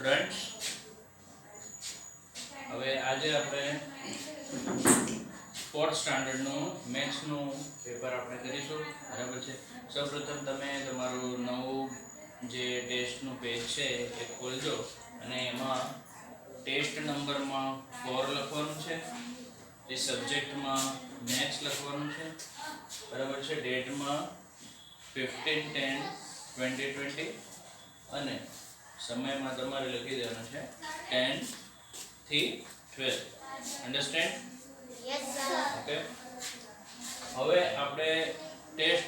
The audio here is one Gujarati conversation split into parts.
સ્ટુડન્ટ્સ, હવે આજે આપણે 4th સ્ટાન્ડર્ડનું મેથ્સનું પેપર આપણે કરીશું. બરાબર છે. સૌપ્રથમ તમે તમારું નવું જે ટેસ્ટનું પેજ છે એ ખોલજો અને એમાં ટેસ્ટ નંબરમાં 4 લખવાનું છે, તે સબ્જેક્ટમાં મેથ્સ લખવાનું છે. બરાબર છે. ડેટમાં 15/10/2020 અને સમયમાં તમારે લખી દેવાનું છે 10 થી 12. અન્ડરસ્ટેન્ડ? Yes, sir. ઓકે. હવે આપણે ટેસ્ટ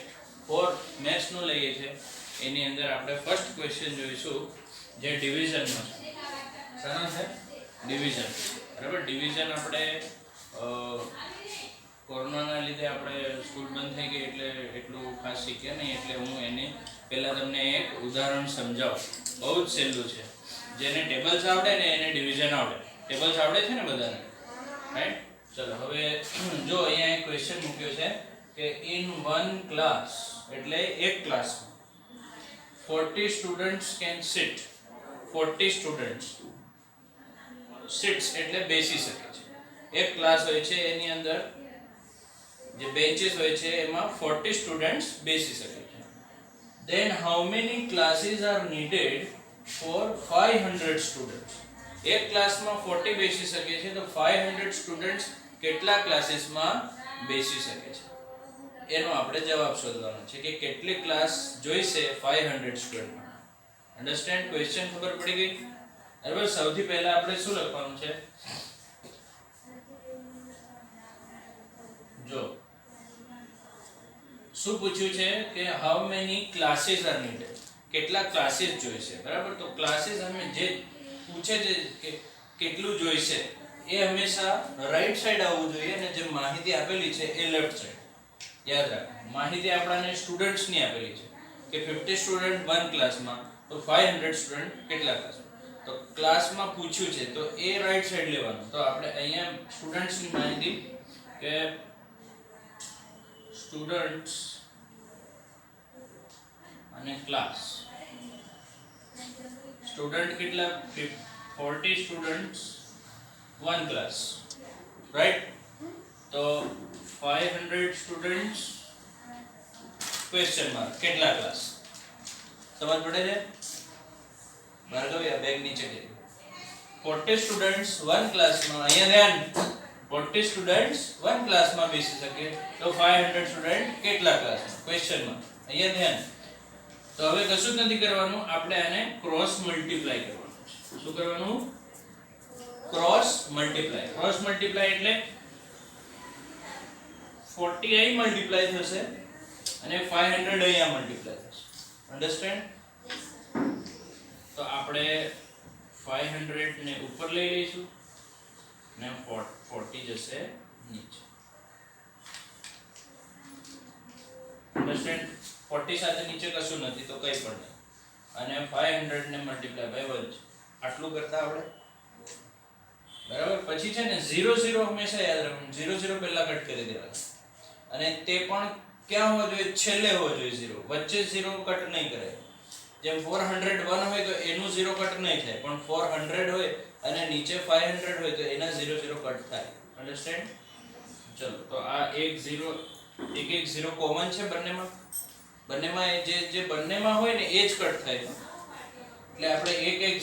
4 મેથ્સ નું લઈએ છીએ. એની અંદર આપણે ફર્સ્ટ ક્વેશ્ચન જોઈશું જે ડિવિઝન નો છે. શાનો છે? ડિવિઝન. બરાબર. ડિવિઝન આપણે કોરોનાના લીધે આપણે સ્કૂલ બંધ થઈ ગઈ એટલે એટલું ખાસ શીખ્યા નહીં, એટલે હું એને પહેલા તમને એક ઉદાહરણ સમજાવું. બહુ જ સહેલું છે. જેને ટેબલ્સ આવડે ને એને ડિવિઝન આવડે. ટેબલ્સ આવડે છે ને બધાને? રાઈટ. ચલો હવે જો અહીંયા એક ક્વેશ્ચન મૂક્યો છે કે ઇન વન ક્લાસ એટલે એક ક્લાસમાં 40 students can sit. 40 students sits એટલે બેસી શકે છે. એક ક્લાસ હોય છે એની અંદર જે બેન્ચીસ હોય છે એમાં 40 સ્ટુડન્ટ્સ બેસી શકે છે. then how many classes are needed for 500 students? એક ક્લાસમાં 40 બેસી શકે છે તો 500 સ્ટુડન્ટ્સ કેટલા ક્લાસીસમાં બેસી શકે છે એનો આપણે જવાબ શોધવાનો છે કે કેટલી ક્લાસ જોઈશે 500 સ્ટુડન્ટ. અન્ડરસ્ટેન્ડ? ક્વેશ્ચન ખબર પડી ગઈ? બરાબર. સૌથી પહેલા આપણે શું લખવાનું છે? જો શું પૂછ્યું છે કે how many classes R needed, કેટલા ક્લાસીસ જોઈશે. બરાબર. તો ક્લાસીસ અમે જે પૂછે છે કે કેટલું જોઈશે એ હંમેશા રાઈટ સાઈડ આવવું જોઈએ અને જે માહિતી આપેલી છે એ લેફ્ટ સાઈડ. યાદ રાખ, માહિતી આપણને સ્ટુડન્ટ્સની આપેલી છે કે 50 સ્ટુડન્ટ વન ક્લાસમાં તો 500 સ્ટુડન્ટ કેટલા ક્લાસમાં. તો ક્લાસમાં પૂછ્યું છે તો એ રાઈટ સાઈડ લેવાનું. તો આપણે અહીંયા સ્ટુડન્ટ્સની માહિતી કે સ્ટુડન્ટ્સ અને ક્લાસ. સ્ટુડન્ટ કેટલા? 40 સ્ટુડન્ટ્સ વન ક્લાસ. રાઈટ. તો 500 સ્ટુડન્ટ્સ ક્વેશ્ચન માર્ક કેટલા ક્લાસ. સમજ પડે છે? ભાર્ગવી આ બેગ નીચે કરી. 40 સ્ટુડન્ટ્સ વન ક્લાસમાં, અહીંયા ધ્યાન, 40 સ્ટુડન્ટ્સ વન ક્લાસમાં બેસી શકે તો 500 સ્ટુડન્ટ કેટલા ક્લાસમાં? Question mark. અહીંયા ધ્યાન. તો હવે કશું જ નથી કરવાનું, આપણે આને ક્રોસ મલ્ટીપ્લાય કરવાનું છે. શું કરવાનું? Cross multiply. ક્રોસ મલ્ટીપ્લાય એટલે 40 અહીં મલ્ટીપ્લાય થશે અને 500 અહીંયા મલ્ટીપ્લાય થશે. અન્ડરસ્ટેન્ડ? તો આપણે 500 ને ઉપર લઈ લઈશું ને 40 જશે નીચે. અન્ડરસ્ટેન્ડ? 40 સાથે નીચે કશું નથી તો કંઈ પણ નહીં. અને 500 ને મલ્ટીપ્લાય બાય 1. આટલું કરતા આવડે? બરાબર. પછી છે ને 0 0 હંમેશા યાદ રાખવાનું. 0 0 પહેલા કટ કરી દેવાનું અને તે પણ ક્યાં હોવો જોઈએ? છેલ્લે હોવો જોઈએ 0. વચ્ચે 0 કટ નહીં કરે. જેમ 401 હોય તો એનું 0 કટ નહીં થાય, પણ 400 હોય અને નીચે 500 હોય તો એના 0 0 કટ થાય. અન્ડરસ્ટેન્ડ? ચલો તો આ એક 0 કોમન છે બંનેમાં. બંનેમાં જે બંનેમાં હોય ને એ જ કટ થાય. એટલે આપણે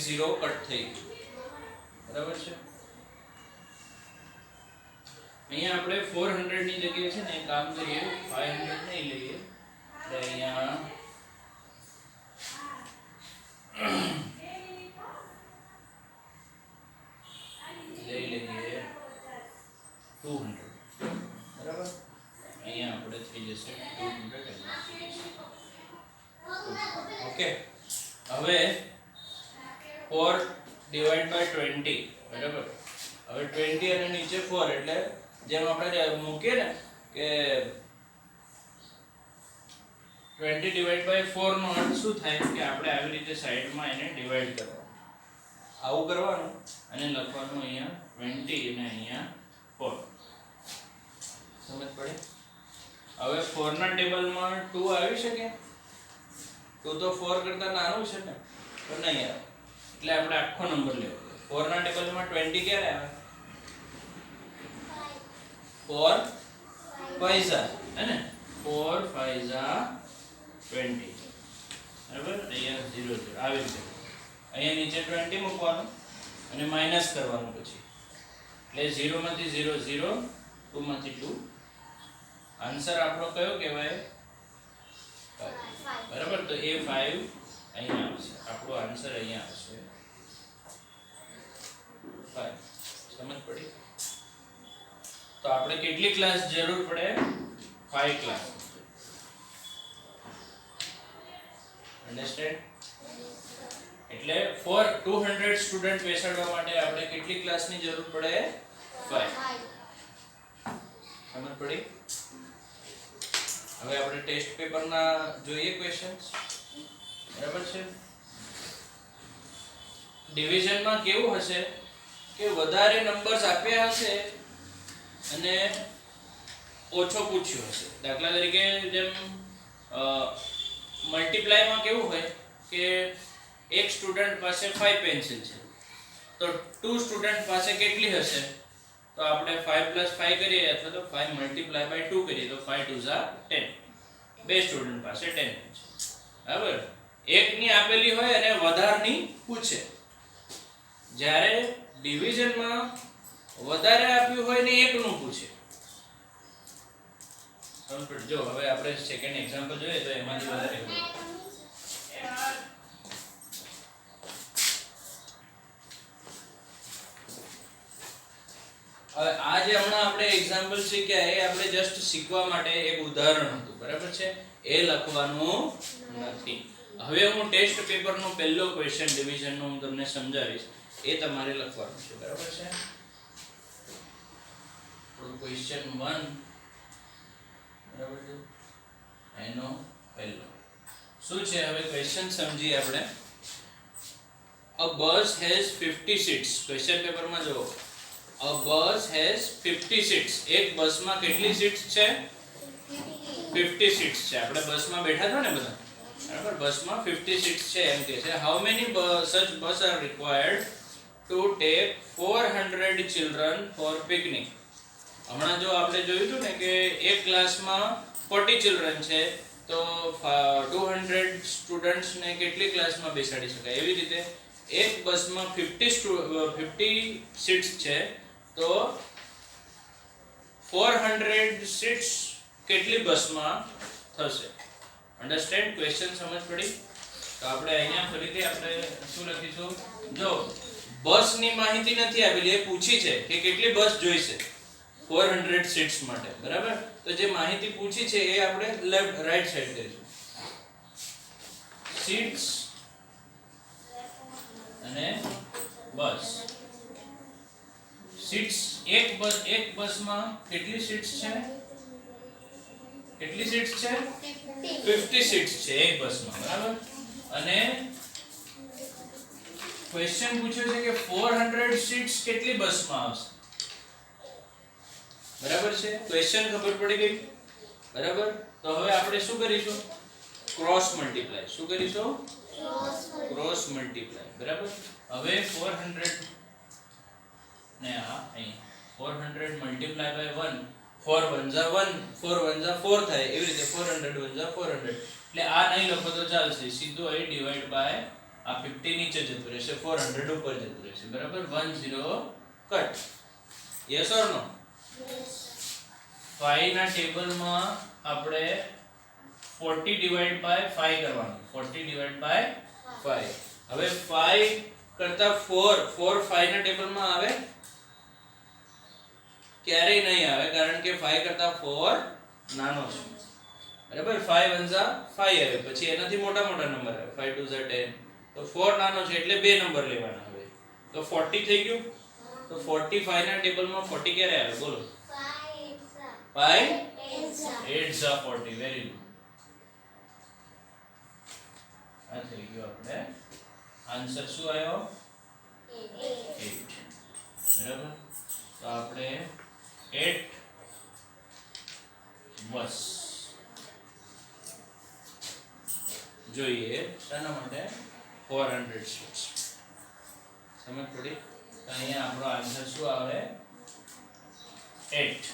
0 કટ થઈ ગયું. બરાબર છે. અહીંયા આપણે 400 ની જગ્યાએ છે ને કામ કરીએ 500 નહીં લઈએ. એટલે અહીંયા લઈ લઈએ 200. બરાબર. અહીંયા આપણે થઈ જશે 200. ઓકે. હવે 4 ડિવાઇડ બાય 20. બરાબર. હવે 20 અને નીચે 4 એટલે જેમ આપણે મૂકીએ ને કે 20 ડિવાઇડ બાય 4 નો અર્થ શું થાય કે આપણે આવી રીતે સાઈડમાં એને ડિવાઇડ કરવાનું. આવું કરવાનું અને લખવાનું અહીંયા 20 અને અહીંયા 4. સમજ પડે? હવે 4 ના ટેબલમાં 2 આવી શકે? 2 તો 4 કરતા નાનું છે ને, તો નહીં આવે. એટલે આપણે આખો નંબર લેવો. 4 ના ટેબલમાં 20 ક્યારે આવે? 4 5 હે ને? 4 5 20. બરાબર? અહીંયા 0 0 આવી છે. અહીંયા નીચે 20 મૂકવાનું અને માઈનસ કરવાનું પછી. એટલે 0 માંથી 0 0, 2 માંથી 2. આન્સર આપણો કયો કહેવાય? 5. બરાબર? તો એ 5 અહીંયા આવશે. આપણો આન્સર અહીંયા આવશે 5. સમજ પડી? તો આપણે કેટલી ક્લાસ જરૂર પડે? 5 ક્લાસ. અંડરસ્ટેન્ડ? એટલે ફોર 200 સ્ટુડન્ટ બેસાડવા માટે આપણે કેટલી ક્લાસની જરૂર પડે? 5. સમજ પડી? હવે આપણે ટેસ્ટ પેપરના જોઈએ ક્વેશ્ચન્સ. બરાબર છે? ડિવિઝનમાં કેવું હશે કે વધારે નંબર્સ આપ્યા હશે અને ઓછો પૂછ્યું હશે. દાખલા તરીકે જેમ મલ્ટીપ્લાયમાં કેવું હોય કે એક સ્ટુડન્ટ પાસે 5 પેન્સિલ છે તો 2 સ્ટુડન્ટ પાસે કેટલી હશે? તો આપણે 5 + 5 કરીએ અથવા તો 5 × 2 કરીએ તો 5 2 10. બે સ્ટુડન્ટ પાસે 10 પેન્સિલ. બરાબર? એકની આપેલી હોય અને વધારની પૂછે. જ્યારે ડિવિઝનમાં વધારે આપ્યું હોય ને એકનું પૂછે. જો હવે આપણે સેકન્ડ એક્ઝામ્પલ જોઈએ તો એમાંથી વધારે હવે આ જે હમણાં આપણે એક્ઝામ્પલ શીખ્યા એ આપણે જસ્ટ શીખવા માટે એક ઉદાહરણ હતું. બરાબર છે? એ લખવાનું નથી. હવે હું ટેસ્ટ પેપરનો પહેલો ક્વેશ્ચન ડિવિઝનનો હું તમને સમજાવીશ. એ તમારે લખવાનું છે. બરાબર છે? ક્વેશ્ચન 1 બરાબર છે? એનો પહેલો શું છે? હવે ક્વેશ્ચન સમજીએ આપણે. A bus has 50 seats. Question પેપરમાં જો A bus has 50 seats. એક બસમાં કેટલી સીટ્સ છે? 50 seats છે. આપણે બસમાં બેઠા છો ને બધા. બરાબર? બસમાં 50 seats છે એમ કહે છે. How many such bus are required to take 400 children for picnic? હમણાં જો આપણે જોયું હતું ને કે એક ક્લાસમાં 40 ચિલ્ડ્રન છે તો 200 સ્ટુડન્ટ્સ ને કેટલી ક્લાસમાં બેસાડી શકાય? એવી રીતે એક બસમાં 50 સીટ્સ છે તો 400 સીટ્સ કેટલી બસમાં થશે? અન્ડરસ્ટેન્ડ? ક્વેશ્ચન સમજ પડી? તો આપણે અહીંયા ફરીથી આપણે શું લખીશું? જો બસની માહિતી નથી આપેલી, એ પૂછી છે કે કેટલી બસ જોઈશે 400 સીટ્સ માટે. બરાબર? તો જે માહિતી પૂછી છે એ આપણે લેફ્ટ રાઈટ સાઈડ કરીશું. સીટ્સ અને બસ. સીટ્સ એક બસમાં કેટલી સીટ્સ છે? કેટલી સીટ્સ છે? 50 સીટ્સ છે એક બસમાં. બરાબર? અને ક્વેશ્ચન પૂછ્યો છે કે 400 સીટ્સ કેટલી બસમાં આવશે? બરાબર છે? ક્વેશ્ચન ખબર પડી ગઈ? બરાબર? તો હવે આપણે શું કરીશું? Cross multiply. શું કરીશું? Cross multiply. બરાબર? હવે 400 ને આ અહીં 400 મલ્ટીપ્લાય બાય 1, 4 * 1 4 * 4 થાય. એવી રીતે 400 * 400. એટલે આ નહીં લખો તો ચાલશે. સીધું અહીં ડિવાઈડ બાય આ 50 નીચે જતું રહેશે, 400 ઉપર જતું રહેશે. બરાબર? 1 0 કટ. યસ ઓર નો? 5 ના ટેબલમાં આપણે 40 ડિવાઈડ બાય 5 કરવાનું. 40 ડિવાઈડ બાય 5. હવે 5 કરતા 4 5 ના ટેબલમાં આવે? ક્યારેય નહીં આવે, કારણ કે 5 કરતા 4 નાનો છે. બરાબર? 5 * 1 = 5 આવે, પછી એનાથી મોટા નંબર આવે. 5 * 2 = 10. તો 4 નાનો છે એટલે બે નંબર લેવાના. હવે તો 40 થઈ ગયું. તો 45 ના ટેબલમાં 40 ક્યારે આવે? બોલો. 5 8 * 40. Very good. આ થઈ ગયો આપણે આન્સર. શું આવ્યો? 8. બરાબર? તો આપણે 8 બસ જોઈએ. શાના માટે? 400 સીટ્સ. સમજ પડી? તો અહીંયા આપણો આન્સર શું આવે? 8.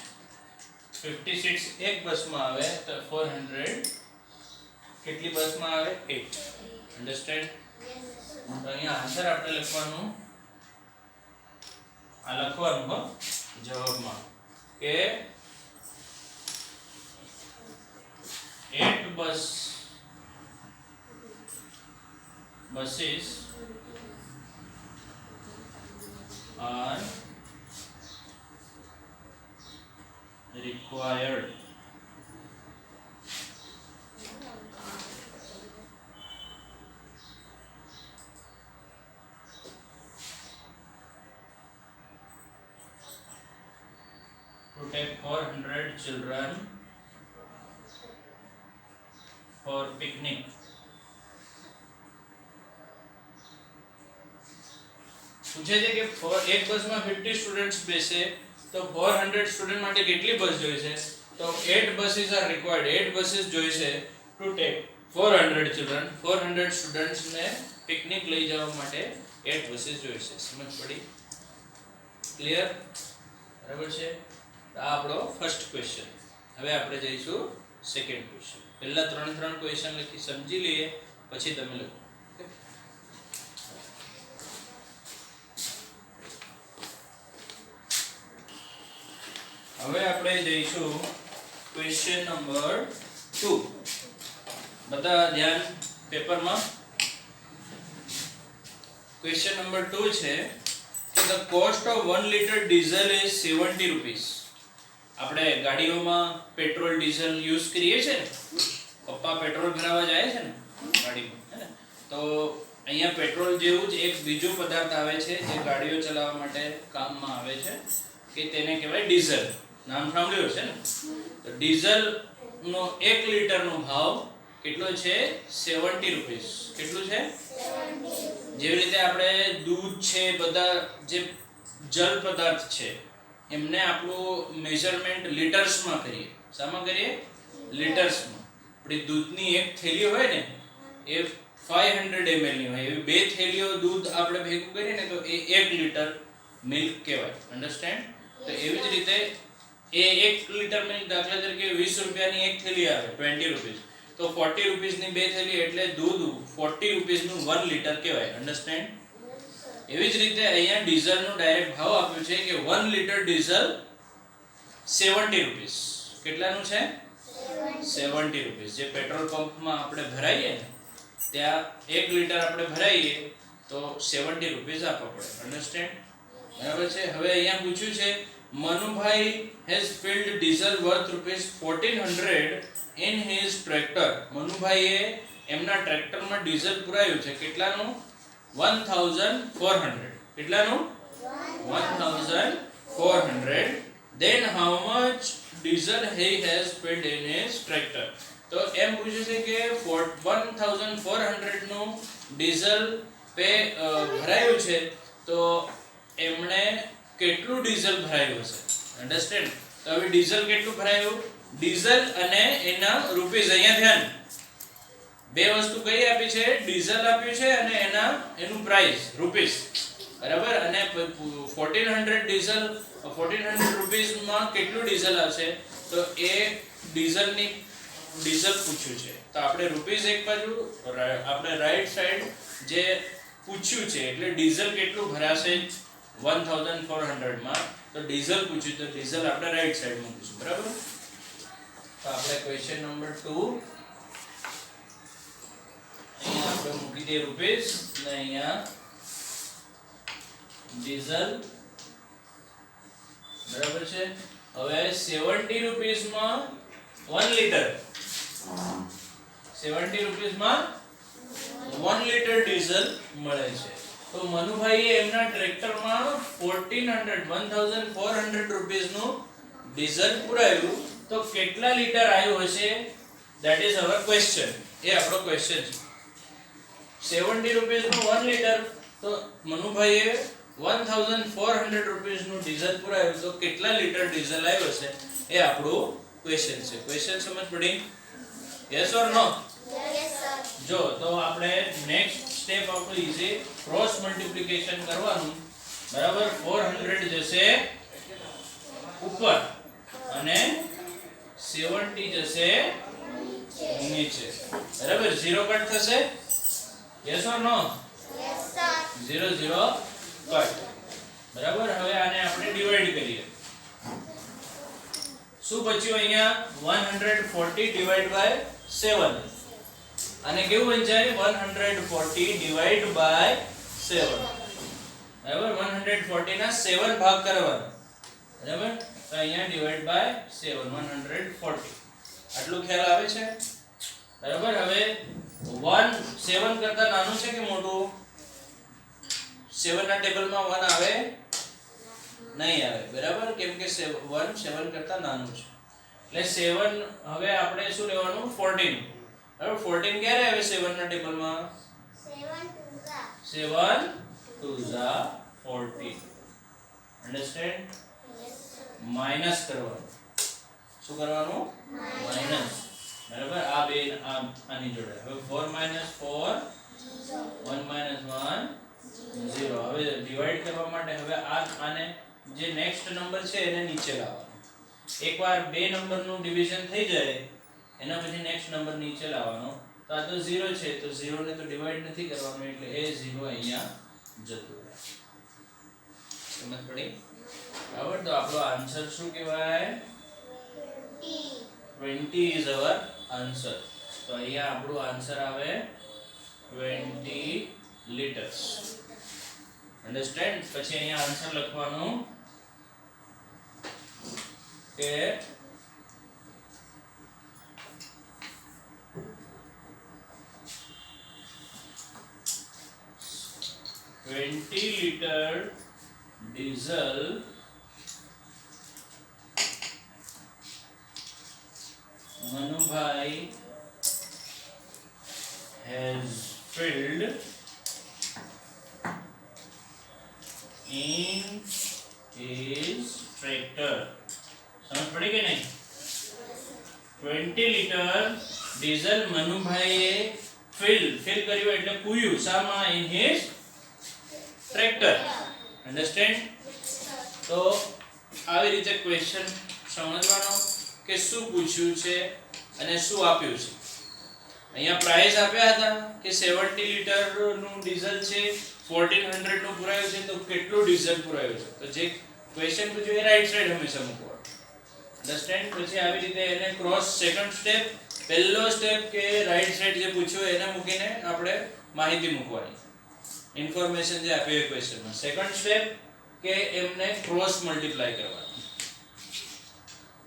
50 સીટ્સ એક બસમાં આવે તો 400 કેટલી બસમાં આવે? 8. અન્ડરસ્ટેન્ડ? તો અહીંયા આન્સર આપણે લખવાનું આ લખવાનું હો જવાબમાં કે 8 buses are required to take 400 children for picnic. પૂછે છે કે એક બસમાં 50 સ્ટુડન્ટ્સ બેસે તો 400 સ્ટુડન્ટ માટે કેટલી બસ જોઈશે? તો 8 buses are required. 8 buses જોઈશે to take 400 children. 400 સ્ટુડન્ટ્સ ને પિકનિક લઈ જવા માટે 8 buses જોઈશે. સમજ પડી? ક્લિયર? બરાબર છે? આ આપણો ફર્સ્ટ ક્વેશ્ચન. હવે આપણે જઈશું સેકન્ડ ક્વેશ્ચન. પહેલા ત્રણ ક્વેશ્ચન લખી સમજી લઈએ પછી તમે લખો. હવે આપણે જઈશું ક્વેશ્ચન નંબર 2. બધા ધ્યાન પેપરમાં. ક્વેશ્ચન નંબર 2 છે કે the cost of 1 liter diesel is 70 rupees. આપણે ગાડીઓમાં પેટ્રોલ ડીઝલ યુઝ કરીએ છીએ ને, પપ્પા પેટ્રોલ ભરાવા જાય છે ને ગાડીમાં, હે ને? તો અહીંયા પેટ્રોલ જેવું જ એક બીજું પદાર્થ આવે છે જે ગાડીઓ ચલાવવા માટે કામમાં આવે છે કે તેને કહેવાય ડીઝલ. નામ સાંભળ્યું છે ને? તો ડીઝલ નો 1 લીટરનો ભાવ કેટલો છે? 70 રૂપિયા. કેટલું છે? 70. જેવી રીતે આપણે દૂધ છે, બધા જે જલ પદાર્થ છે એમને આપણું મેઝરમેન્ટ લીટર્સમાં કરીએ. શામાં કરીએ? લીટર્સમાં. આપણી દૂધની એક થેલી હોય ને એ 500 ml ની હોય, એવી બે થેલીઓ દૂધ આપણે ભેગું કરીએ ને તો એ 1 લીટર મિલ્ક કહેવાય. અન્ડરસ્ટેન્ડ? તો એવી જ રીતે એ 1 લીટર મિલ્ક દાખલા તરીકે 20 રૂપિયાની એક થેલી આવે 20 રૂપીસ, તો 40 રૂપીસની બે થેલી એટલે દૂધ 40 રૂપીસનું 1 લીટર કહેવાય. અન્ડરસ્ટેન્ડ? એવી જ રીતે અહીંયા ડીઝલનો ડાયરેક્ટ ભાવ આપ્યો છે કે 1 લીટર ડીઝલ 70 રૂપીસ. કેટલાનું છે? 70 રૂપીસ. જે પેટ્રોલ પંપમાં આપણે ભરાઈએ ને ત્યાં 1 લીટર આપણે ભરાઈએ તો 70 રૂપીસ આપવા પડે. અન્ડરસ્ટેન્ડ? બરાબર છે? હવે અહીંયા પૂછ્યું છે Manubhai has filled diesel worth ₹1400 in his tractor. મનુભાઈએ એમના ટ્રેક્ટરમાં ડીઝલ પુરાયું છે. કેટલાનું? 1400. કેટલાનું? 1400. Then how much diesel he has filled in his tractor? તો એમ પૂછે છે કે 1400 નું ડીઝલ ભરાયું છે તો એમણે કેટલું ડીઝલ ભરાયું હશે? અન્ડરસ્ટેન્ડ? તો હવે ડીઝલ કેટલું ભરાયું? ડીઝલ અને એના રૂપીસ. અહીંયા ધ્યાન, બે વસ્તુ કઈ આપી છે? ડીઝલ આપ્યું છે અને એનું પ્રાઇસ રૂપીસ. બરાબર? અને 1400 ડીઝલ 1400 રૂપીસમાં કેટલું ડીઝલ આવશે? તો એ ડીઝલ પૂછ્યું છે તો આપણે રૂપીસ એક બાજુ, આપણે રાઈટ સાઈડ જે પૂછ્યું છે એટલે ડીઝલ કેટલું ભરાશે 1400 માં, તો ડીઝલ પૂછ્યું તો ડીઝલ આપણે રાઈટ સાઈડ મૂકીશું. બરાબર? તો આપણે ક્વેશ્ચન નંબર 2 અહીંયા આપણે મૂકી દઈએ રૂપીસ અને અહીંયા ડીઝલ. બરાબર છે? હવે 70 રૂપીસમાં 1 લીટર 70 રૂપીસમાં 1 લીટર ડીઝલ મળે છે. તો મનુભાઈએ એમના ટ્રેક્ટરમાં 1400 રૂપીસનું ડીઝલ પુરાયું તો કેટલા લીટર આવ્યું હશે? That is our question. એ આપણો ક્વેશ્ચન છે. 70 રૂપીસનું 1 લીટર તો મનુભાઈએ 1400 રૂપીસનું ડીઝલ પુરાયું તો કેટલા લીટર ડીઝલ આવ્યું હશે? એ આપણું ક્વેશ્ચન છે. ક્વેશ્ચન સમજ પડી? Yes or no? Yes sir. જો તો આપણે નેક્સ્ટ સ્ટેપ આપણું ઈઝી ક્રોસ મલ્ટીપ્લિકેશન કરવાનું બરાબર 400 જશે ઉપર અને 70 જશે નીચે બરાબર 0 કટ થશે yes or no Yes, sir. 0 0 cut બરાબર હવે આને આપણે ડિવાઈડ કરીએ શું બચ્યું અહીંયા 140 ડિવાઈડ બાય 7 અને કેવું વંચાય 140 ડિવાઈડ બાય 7 બરાબર 140 ના 7 ભાગ કરવાના બરાબર તો અહીંયા ડિવાઈડ બાય 7 140 આટલું ખ્યાલ આવે છે બરાબર હવે 1 7 કરતા નાનું છે કે મોટું 7 ના ટેબલમાં 1 આવે નહીં આવે બરાબર કેમ કે 1 7 કરતા નાનું છે એટલે 7 હવે આપણે શું લેવાનું 14 બરાબર 14 ક્યારે આવે 7 ના ટેબલમાં 7 2 14 અંડરસ્ટેન્ડ માઈનસ કરવાનું શું કરવાનું માઈનસ બરાબર આ બે આની જોડે હવે 4 4 1 1 0 હવે ડિવાઈડ કરવા માટે હવે આને જે નેક્સ્ટ નંબર છે એને નીચે લાવવાનો એકવાર બે નંબરનું ડિવિઝન થઈ જાય એના પછી નેક્સ્ટ નંબર નીચે લાવવાનો તો આ તો 0 છે તો 0 ને તો ડિવાઈડ નથી કરવાનું એટલે એ 0 અહીંયા જતું રહે સમજ પડી બરાબર તો આપણો આન્સર શું કહેવાય 20 is our answer તો અહીંયા આપણો આન્સર આવે 20 liters અંડરસ્ટેન્ડ પછી અહીંયા આન્સર લખવાનું કે liter diesel Manubhai has filled in his tractor. समझ पड़ी कि नहीं 20 लीटर ડીઝલ મનુભાઈએ ફિલ કર્યું એટલે પૂયું શામાં in his tractor understand તો આવી રીતે ક્વેશ્ચન સમજવાનો કે શું પૂછ્યું છે અને શું આપ્યું છે અહીંયા પ્રાઇસ આપ્યા હતા કે 70 લિટર નું ડીઝલ છે 1400 નું પુરાયું છે તો કેટલું ડીઝલ પુરાયું છે તો જે ક્વેશ્ચન પૂછ્યું એ રાઈટ સાઈડ હંમેશા મૂકવાનું અંડરસ્ટેન્ડ પછી આવી રીતે એને ક્રોસ સેકન્ડ સ્ટેપ પહેલો સ્ટેપ કે રાઈટ સાઈડ જે પૂછ્યું એને મૂકીને આપણે માહિતી મૂકવાની ઇન્ફોર્મેશન જે આપી ક્વેશ્ચનમાં સેકન્ડ સ્ટેપ કે એમને ક્રોસ મલ્ટીપ્લાય કરવાનું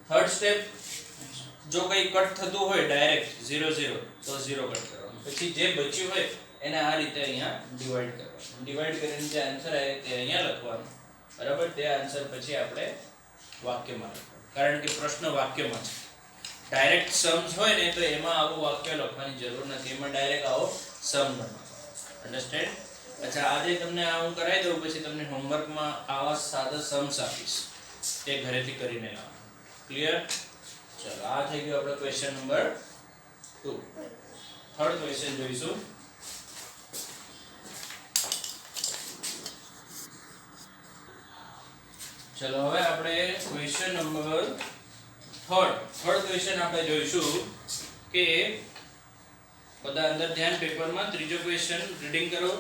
થર્ડ સ્ટેપ જો કઈ કટ થતું હોય ડાયરેક્ટ 0 0 તો 0 કટ કરવાનું પછી જે બચ્યું હોય એને આ રીતે અહીંયા ડિવાઈડ કરવાનું ડિવાઈડ કરીને જે આન્સર આવે તે અહીંયા લખવાનું બરાબર તે આન્સર પછી આપણે વાક્યમાં લખવાનું કારણ કે પ્રશ્ન વાક્યમાં છે ડાયરેક્ટ सम्स હોય ને તો એમાં આવું વાક્ય લખવાની જરૂર નથી એમાં ડાયરેક્ટ આવો સમ લખવાનો અંડરસ્ટેન્ડ અચ્છા આજે તમને આ હું કરાવી દઉં પછી તમને હોમવર્કમાં આવા સાદા सम्स આપીશ તે ઘરેથી કરીને લાવવાનું ક્લિયર ચલો આ થઈ ગયો આપણો ક્વેશ્ચન નંબર 2 થર્ડ ક્વેશ્ચન જોઈશું ચલો હવે આપણે ક્વેશ્ચન નંબર થર્ડ ક્વેશ્ચન આપણે જોઈશું કે બધા અંદર ધ્યાન પેપરમાં ત્રીજો ક્વેશ્ચન રીડિંગ કરો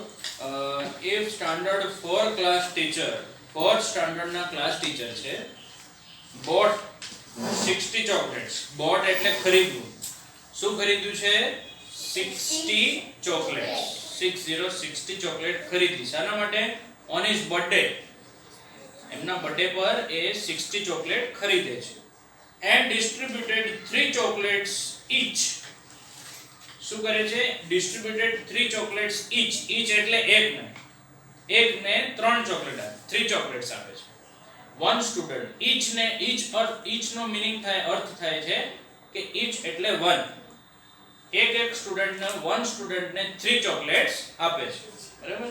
if standard 4 class teacher 4th standard ના ક્લાસ ટીચર છે બોટ 60 ચોકલેટ્સ બોટ એટલે ખરીદવું શું ખરીદ્યું છે 60 ચોકલેટ્સ 60 ચોકલેટ ખરીદી શાના માટે ઓન હિઝ બર્થડે એમના બર્થડે પર એ 60 ચોકલેટ ખરીદે છે and distributed 3 chocolates each શું કરે છે distributed 3 chocolates each એટલે એકને 3 ચોકલેટ આપે 3 ચોકલેટ્સ આપે છે one student each નો મીનિંગ થાય અર્થ થાય છે કે each એટલે one એક સ્ટુડન્ટને one સ્ટુડન્ટને 3 ચોકલેટ્સ આપે છે બરાબર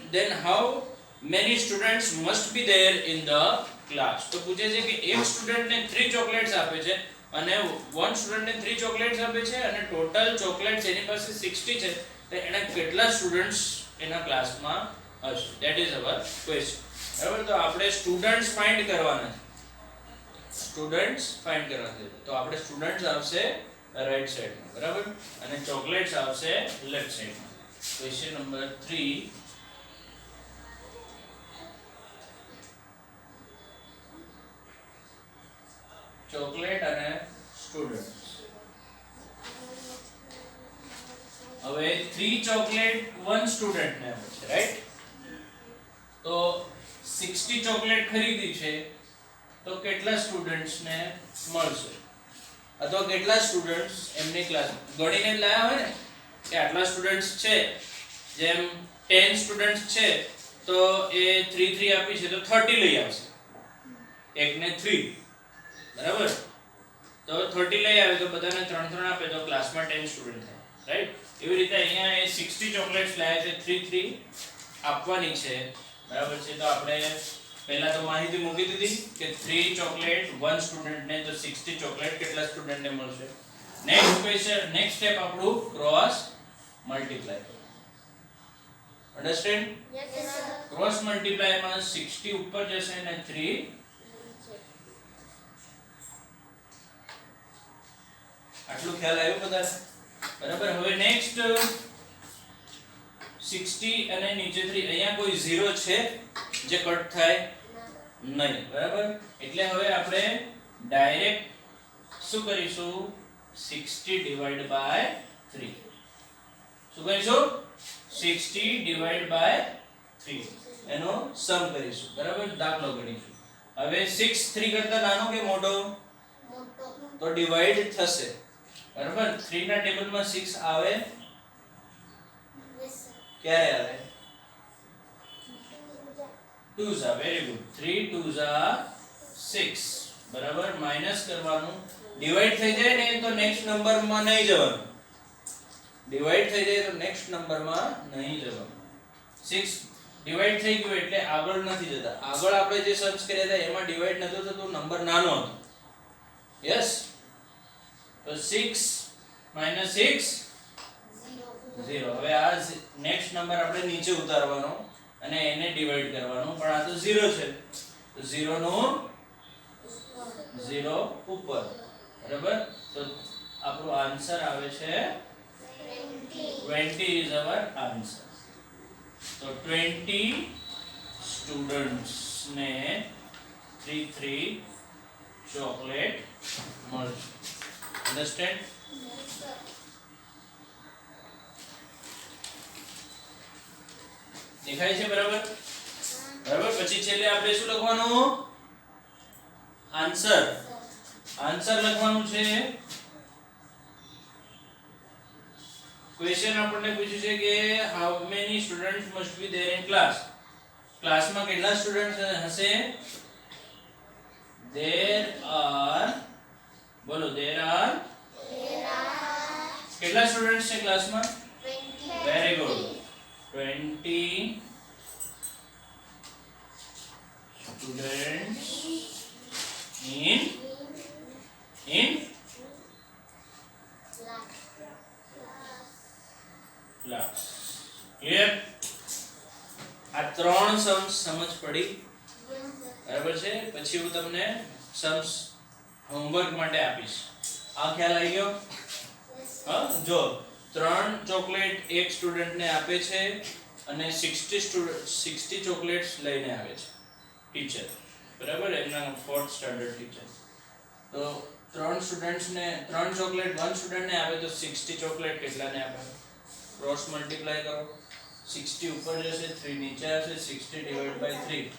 then how many students must be there in the class તો પૂછે છે કે એક સ્ટુડન્ટને 3 ચોકલેટ્સ આપે છે અને વન સ્ટુડન્ટને 3 ચોકલેટ્સ આપે છે અને ટોટલ ચોકલેટ્સ એની પાસે 60 છે, તો એને કેટલા સ્ટુડન્ટ્સ એના ક્લાસમાં હશે? That is our question. બરાબર, તો આપણે સ્ટુડન્ટ્સ ફાઇન્ડ કરવાના છે. સ્ટુડન્ટ્સ ફાઇન્ડ કરવાના છે. તો આપણે સ્ટુડન્ટ્સ આવશે રાઈટ સાઈડમાં, બરાબર, અને ચોકલેટ્સ આવશે લેફ્ટ સાઈડમાં. Question number 3. ચોકલેટ અને સ્ટુડન્ટ્સ. હવે 3 ચોકલેટ 1 સ્ટુડન્ટ ને આપે છે, રાઈટ? તો 60 ચોકલેટ ખરીદી છે, તો કેટલા સ્ટુડન્ટ્સ ને મળશે? અથવા કેટલા સ્ટુડન્ટ્સ એમની ક્લાસ ગણીને લાયા હોય ને કે આટલા સ્ટુડન્ટ્સ છે, જેમ 10 સ્ટુડન્ટ્સ છે તો એ 3 3 આપી છે તો 30 લઈ આવશે. એકને 3, બરાબર, તો 30 લઈ આવે તો બધાને 3 3 આપે તો ક્લાસમાં 10 સ્ટુડન્ટ થાય, રાઈટ? એવી રીતે અહીંયા એ 60 ચોકલેટ્સ લાયા છે, 3 3 આપવાની છે, બરાબર છે. તો આપણે પહેલા તો માહિતી મૂકી દીધી કે 3 ચોકલેટ 1 સ્ટુડન્ટ ને, તો 60 ચોકલેટ કેટલા સ્ટુડન્ટ ને મળશે? નેક્સ્ટ ક્વેશ્ચન, નેક્સ્ટ સ્ટેપ આપણું cross multiply. Understand? Yes sir. Cross multiply માં 60 ઉપર જશે અને 3 આટલું ખ્યાલ આવ્યો બધાને? બરાબર. હવે નેક્સ્ટ 60 અને નીચે 3, અહીંયા કોઈ 0 છે જે કટ થાય નહીં, બરાબર? એટલે હવે આપણે ડાયરેક્ટ શું કરીશું? 60 ડિવાઇડ બાય 3. શું કરીશું? 60 ડિવાઇડ બાય 3 એનો સમ કરીશું, બરાબર? દાખલો ગણીશું. હવે 6 3 કરતા નાનો કે મોટો? મોટો. તો ડિવાઇડ થશે, બરાબર? 3 ના ટેબલમાં 6 આવે? Yes sir. ક્યારે આવે? 2s are very good. 3 2s are 6, બરાબર? માઈનસ કરવાનું. ડિવાઇડ થઈ જાય ને તો નેક્સ્ટ નંબરમાં નહીં જવાનું. ડિવાઇડ થઈ જાય તો નેક્સ્ટ નંબરમાં નહીં જવાનું. 6 ડિવાઇડ થઈ ગયું એટલે આગળ નથી જતા. આગળ આપણે જે સમ્સ કર્યા હતા એમાં ડિવાઇડ નતો થતો, નંબર નાનો હતો. યસ, તો 6 - 6 0. હવે આ નેક્સ્ટ નંબર આપણે નીચે ઉતારવાનો અને એને ડિવાઇડ કરવાનો, પણ આ તો 0 છે તો 0 નો 0 ઉપર, બરાબર? તો આપણો આન્સર આવે છે 20 is our answer. તો 20 સ્ટુડન્ટ્સ ને 3 3 ચોકલેટ મળશે. અન્ડરસ્ટેન્ડ? દેખાય છે? બરાબર, બરાબર. પછી છેલ્લે આપણે શું લખવાનું? આન્સર. આન્સર લખવાનું છે. ક્વેશ્ચન આપણને પૂછ્યું છે કે how many students must be there in class. ક્લાસમાં કેટલા સ્ટુડન્ટ્સ હશે? there are, બોલો, there are કેટલા સ્ટુડન્ટ્સ છે ક્લાસમાં? 20. Very good. 20 students in class. Clear? આ ત્રણ સમ્સ સમજ પડી? બરાબર છે. પછી હું તમને સમ્સ હોમવર્ક માટે આપીશ. આ ખ્યાલ આવી ગયો? હા, જો 3 ચોકલેટ એક સ્ટુડન્ટને આપે છે અને 60 ચોકલેટ્સ લઈને આવે છે ટીચર, બરાબર? એમના 4th સ્ટાન્ડર્ડ ટીચર. તો 3 સ્ટુડન્ટ્સને 3 ચોકલેટ 1 સ્ટુડન્ટને આપે તો 60 ચોકલેટ કેટલાને આપે? ક્રોસ મલ્ટીપ્લાય કરો. 60 ઉપર જશે, 3 નીચે આવશે, 60 ડિવાઇડ બાય 3,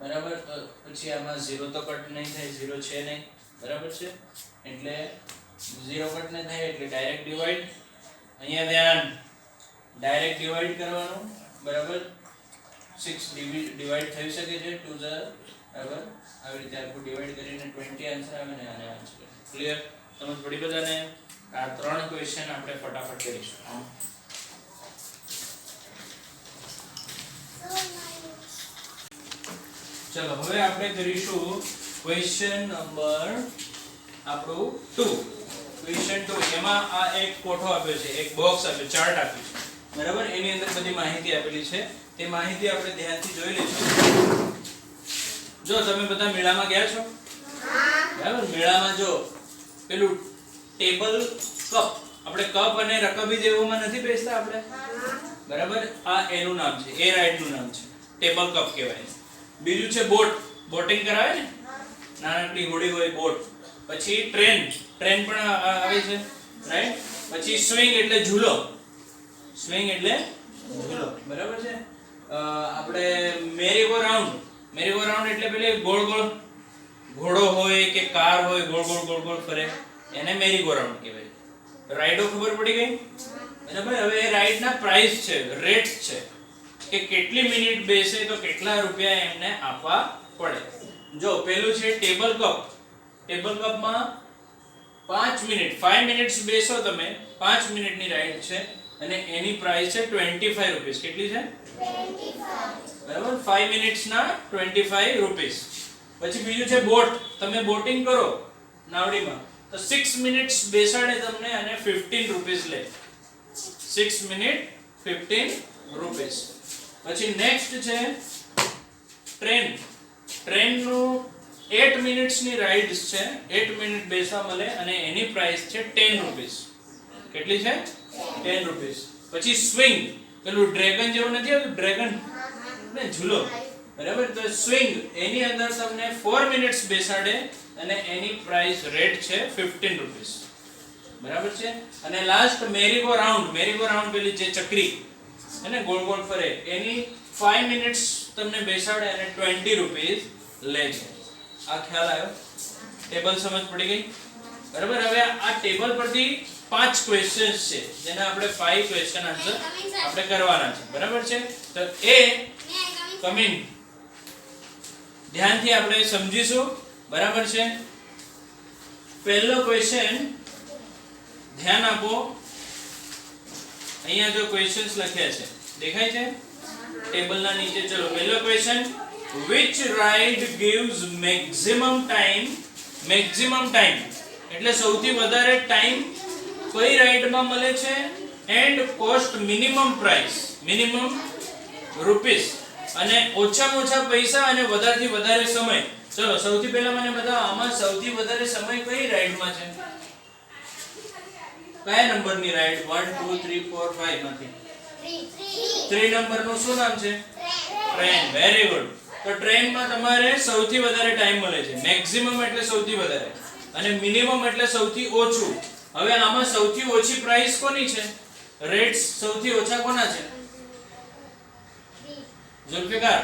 બરાબર? તો પછી આમાં 0 તો કટ નહીં થાય, 0 છે નહીં, બરાબર છે? એટલે 0 કટ નહીં થાય એટલે ડાયરેક્ટ ડિવાઇડ. અહીંયા ધ્યાન, ડાયરેક્ટ ડિવાઇડ કરવાનું, બરાબર? 6 ડિવાઇડ થઈ શકે છે 2 બરાબર? આવી રીતે આખું ડિવાઇડ કરીને 20 આન્સર આવે ને આને આન્સર. ક્લિયર? સમજ પડી બધાને? આ 3 ક્વેશ્ચન આપણે ફટાફટ કરીશું. ચલો હવે આપણે કરીશું ક્વેશ્ચન નંબર આપણું 2 ક્વેશ્ચન 2 એમાં આ એક કોઠો આપ્યો છે, એક બોક્સ આપ્યો, ચાર્ટ આપ્યો છે, બરાબર. એની અંદર બધી માહિતી આપેલી છે. તે માહિતી આપણે ધ્યાનથી જોઈ લઈશું. જો તમે બધા મેળામાં ગયા છો, બરાબર. મેળામાં જો પેલું ટેબલ કપ, આપણે કપ અને રકબી જેવોમાં નથી બેસતા આપણે, બરાબર. આ એનું નામ છે, એ રાઈડ નું નામ છે, ટેબલ કપ કહેવાય. બીજું છે બોટ, બોટિંગ કરાવે ને, નાનકડી હોડી હોય બોટ. પછી ટ્રેન, ટ્રેન પણ આવે છે, રાઈટ. પછી સ્વિંગ એટલે ઝૂલો, સ્વિંગ એટલે ઝૂલો, બરાબર છે. આપણે મેરી ગો રાઉન્ડ, મેરી ગો રાઉન્ડ એટલે પેલી ગોળ ગોળ ઘોડો હોય કે કાર હોય, ગોળ ગોળ ગોળ ગોળ ફરે, એને મેરી ગો રાઉન્ડ કહેવાય. રાઈડો ખબર પડી ગઈ, બરાબર. હવે એ રાઈડના પ્રાઇસ છે, રેટ્સ છે, કે કેટલી મિનિટ બેસે તો કેટલા રૂપિયા એમને આપવા પડે. જો પેલું છે ટેબલ કપ, ટેબલ કપમાં 5 મિનિટ, 5 મિનિટ્સ બેસો તમે, 5 મિનિટની રાઈડ છે અને એની પ્રાઇસ છે 25 રૂપીસ. કેટલી છે? 25. બરાબર. 5 મિનિટ્સ ના 25 રૂપીસ. પછી બીજું છે બોટ, તમે બોટિંગ કરો નાવડીમાં તો 6 મિનિટ્સ બેસાડે તમને અને 15 રૂપીસ લે. 6 મિનિટ 15 રૂપીસ. પછી નેક્સ્ટ છે ટ્રેન, ટ્રેનનું 8 મિનિટ્સની રાઈડ છે, 8 મિનિટ બેસવા મળે અને એની પ્રાઇસ છે 10 રૂપીસ. કેટલી છે? 10 રૂપીસ. પછી સ્વિંગ, પેલું ડ્રેગન જેવું નથી આવતું, ડ્રેગન ને ઝૂલો, બરાબર. તો સ્વિંગ એની અંદર તમને 4 મિનિટ્સ બેસાડે અને એની પ્રાઇસ રેટ છે 15 રૂપીસ, બરાબર છે. અને લાસ્ટ મેરી ગો રાઉન્ડ, મેરી ગો રાઉન્ડ પેલી જે ચક્રી અને ગોળ ગોળ ફરે, એની 5 મિનિટ્સ તમને બેસાડે અને 20 રૂપીસ લે છે. આ ખ્યાલ આવ્યો? ટેબલ સમજ પડી ગઈ, બરાબર. હવે આ ટેબલ પરથી 5 ક્વેશ્ચન્સ છે જેના આપણે 5 ક્વેશ્ચન આન્સર આપણે કરવાના છે, બરાબર છે. તો એ કમિંગ ધ્યાનથી આપણે સમજીશું, બરાબર છે. પહેલો ક્વેશ્ચન ધ્યાન આપો. અહીંયા જો ક્વેશ્ચન્સ લખ્યા છે દેખાય છે ટેબલના નીચે. ચલો પહેલો question, which ride gives maximum time, maximum time એટલે સૌથી વધારે ટાઈમ કઈ રાઈડમાં મળે છે, and cost minimum price, minimum rupees, અને ઓછામાં ઓછા પૈસા અને વધારેથી વધારે સમય. ચલો સૌથી પહેલા મને બતાવો, આમાં સૌથી વધારે સમય કઈ રાઈડમાં છે? કયા નંબરની રાઈડ? 1 2 3 4 5 માંથી 3 નંબરનું શું નામ છે? ટ્રેન. Very good. તો ટ્રેનમાં તમારે સૌથી વધારે ટાઈમ મળે છે. મેક્સિમમ એટલે સૌથી વધારે અને મિનિમમ એટલે સૌથી ઓછું. હવે આમાં સૌથી ઓછી પ્રાઇસ કોની છે? રેટ્સ સૌથી ઓછા કોના છે? ઝુલ્ફિકાર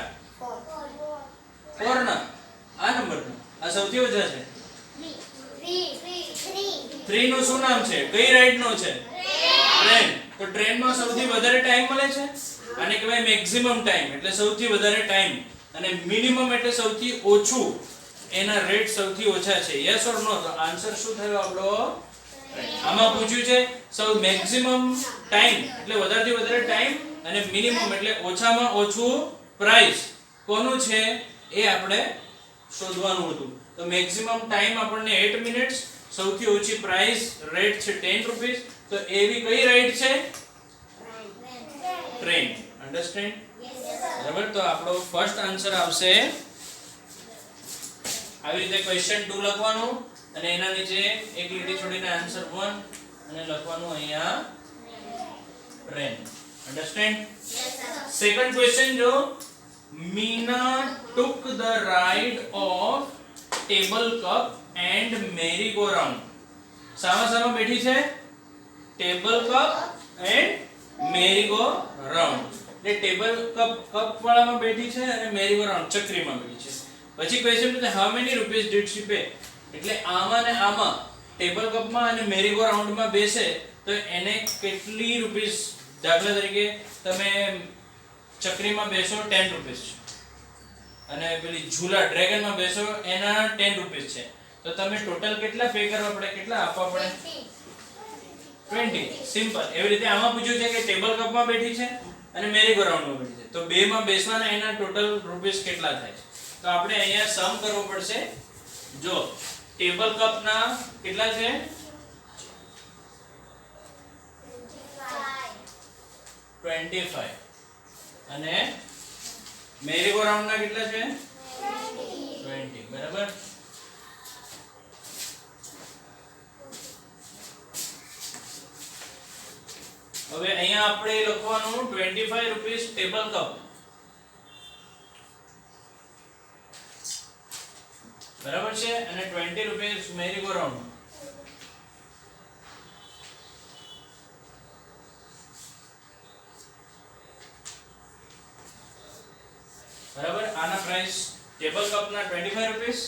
4 ના, આ નંબરનું આ સૌથી ઓછા છે. 3 નું શું નામ છે? કઈ રાઈડ નો છે? ટ્રેન. તો ટ્રેનમાં સૌથી વધારે ટાઈમ મળે છે. આને કહેવાય મેક્સિમમ ટાઈમ એટલે સૌથી વધારે ટાઈમ, અને મિનિમમ એટલે સૌથી ઓછું. એના રેટ સૌથી ઓછા છે. યસ ઓર નો? તો આન્સર શું થયો આપણો? આમાં પૂછ્યું છે સૌ મેક્સિમમ ટાઈમ એટલે વધારેથી વધારે ટાઈમ અને મિનિમમ એટલે ઓછામાં ઓછું પ્રાઇસ કોનું છે એ આપણે શોધવાનું હતું. તો મેક્સિમમ ટાઈમ આપણને 8 મિનિટ્સ, સૌથી ઓછી પ્રાઇસ રેટ છે 10 રૂપીસ. તો એવી કઈ રાઈડ છે? ટ્રેન. અન્ડરસ્ટેન્ડ? બરાબર. તો આપણો ફર્સ્ટ આન્સર આવશે આવી રીતે ક્વેશ્ચન 2 લખવાનું અને એના નીચે એક લીટી છોડીને આન્સર 1 અને લખવાનું અહીંયા ટ્રેન. અન્ડરસ્ટેન્ડ? સેકન્ડ ક્વેશ્ચન જો, Meena took the ride of table cup and merry go round. સામા બેઠી છે table cup and merry go round. એટલે ટેબલ કપ વાળામાં બેઠી છે અને મેરી ગો રાઉન્ડ ચક્રીમાં બેઠી છે. પછી ક્વેશ્ચન છે how many rupees did she pay? એટલે આમાં ને આમાં ટેબલ કપમાં અને મેરી ગો રાઉન્ડમાં બેસે તો એને કેટલી રૂપીસ? દાખલા તરીકે તમે ચક્રીમાં બેસો 10 રૂપીસ છે અને પેલી ઝૂલા ડ્રેગનમાં બેસો એના 10 રૂપીસ છે. તો તમે ટોટલ કેટલા પે કરવા પડે, કેટલા આપવા પડે? 20. સિમ્પલ. એવી રીતે આમાં પૂછ્યું છે કે ટેબલ કપમાં બેઠી છે અને મેરી ગો રાઉન્ડમાં બેઠી છે, તો બેમાં બેસવાના એના ટોટલ રૂપીસ કેટલા થાય? તો આપણે અહીંયા સમ કરવો પડશે. જો ટેબલ કપ ના કેટલા છે? 25. અને મેરી ગો રાઉન્ડ ના કેટલા છે? 20. બરાબર. હવે અહીંયા આપણે લખવાનું 25 રૂપીસ ટેબલ કપ. બરાબર છે. અને 20 રૂપીસ મેરી ગો રાઉન્ડ. બરાબર. આના પ્રાઇસ ટેબલ કપ ના 25 રૂપીસ,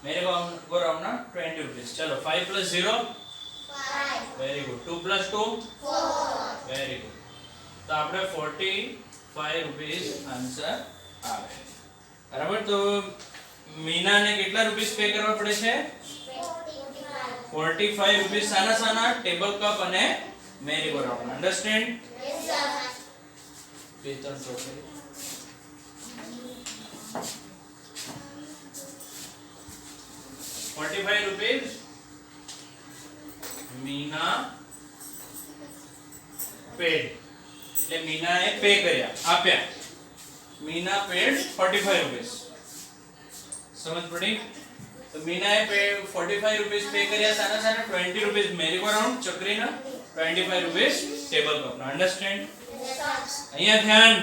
મેરી ગો રાઉન્ડ ના 20 રૂપીસ. ચલો 5 + 0 વેરી ગુડ. 2 + 2 very good. તો આપણે 45 રૂપીસ આન્સર આવે. બરાબર. તો મીનાને કેટલા રૂપીસ પે કરવા પડે છે? 45 રૂપીસ. સાના સાના? ટેબલ કપ અને મેરી ગો રાઉન્ડ. અન્ડરસ્ટેન્ડ? બે ત્રણ ચોકડી. ₹45 મીના પેડ. એટલે મીનાએ પે કર્યા, આપ્યા. Meena paid 45 rupees. સમજ પડી? તો મીનાએ 45 રૂપીસ પે કર્યા. સાના સાના? 20 રૂપીસ મેરી ગો રાઉન્ડ ચક્રીના, 25 રૂપીસ ટેબલ કપના. અન્ડરસ્ટેન્ડ? અહીંયા ધ્યાન,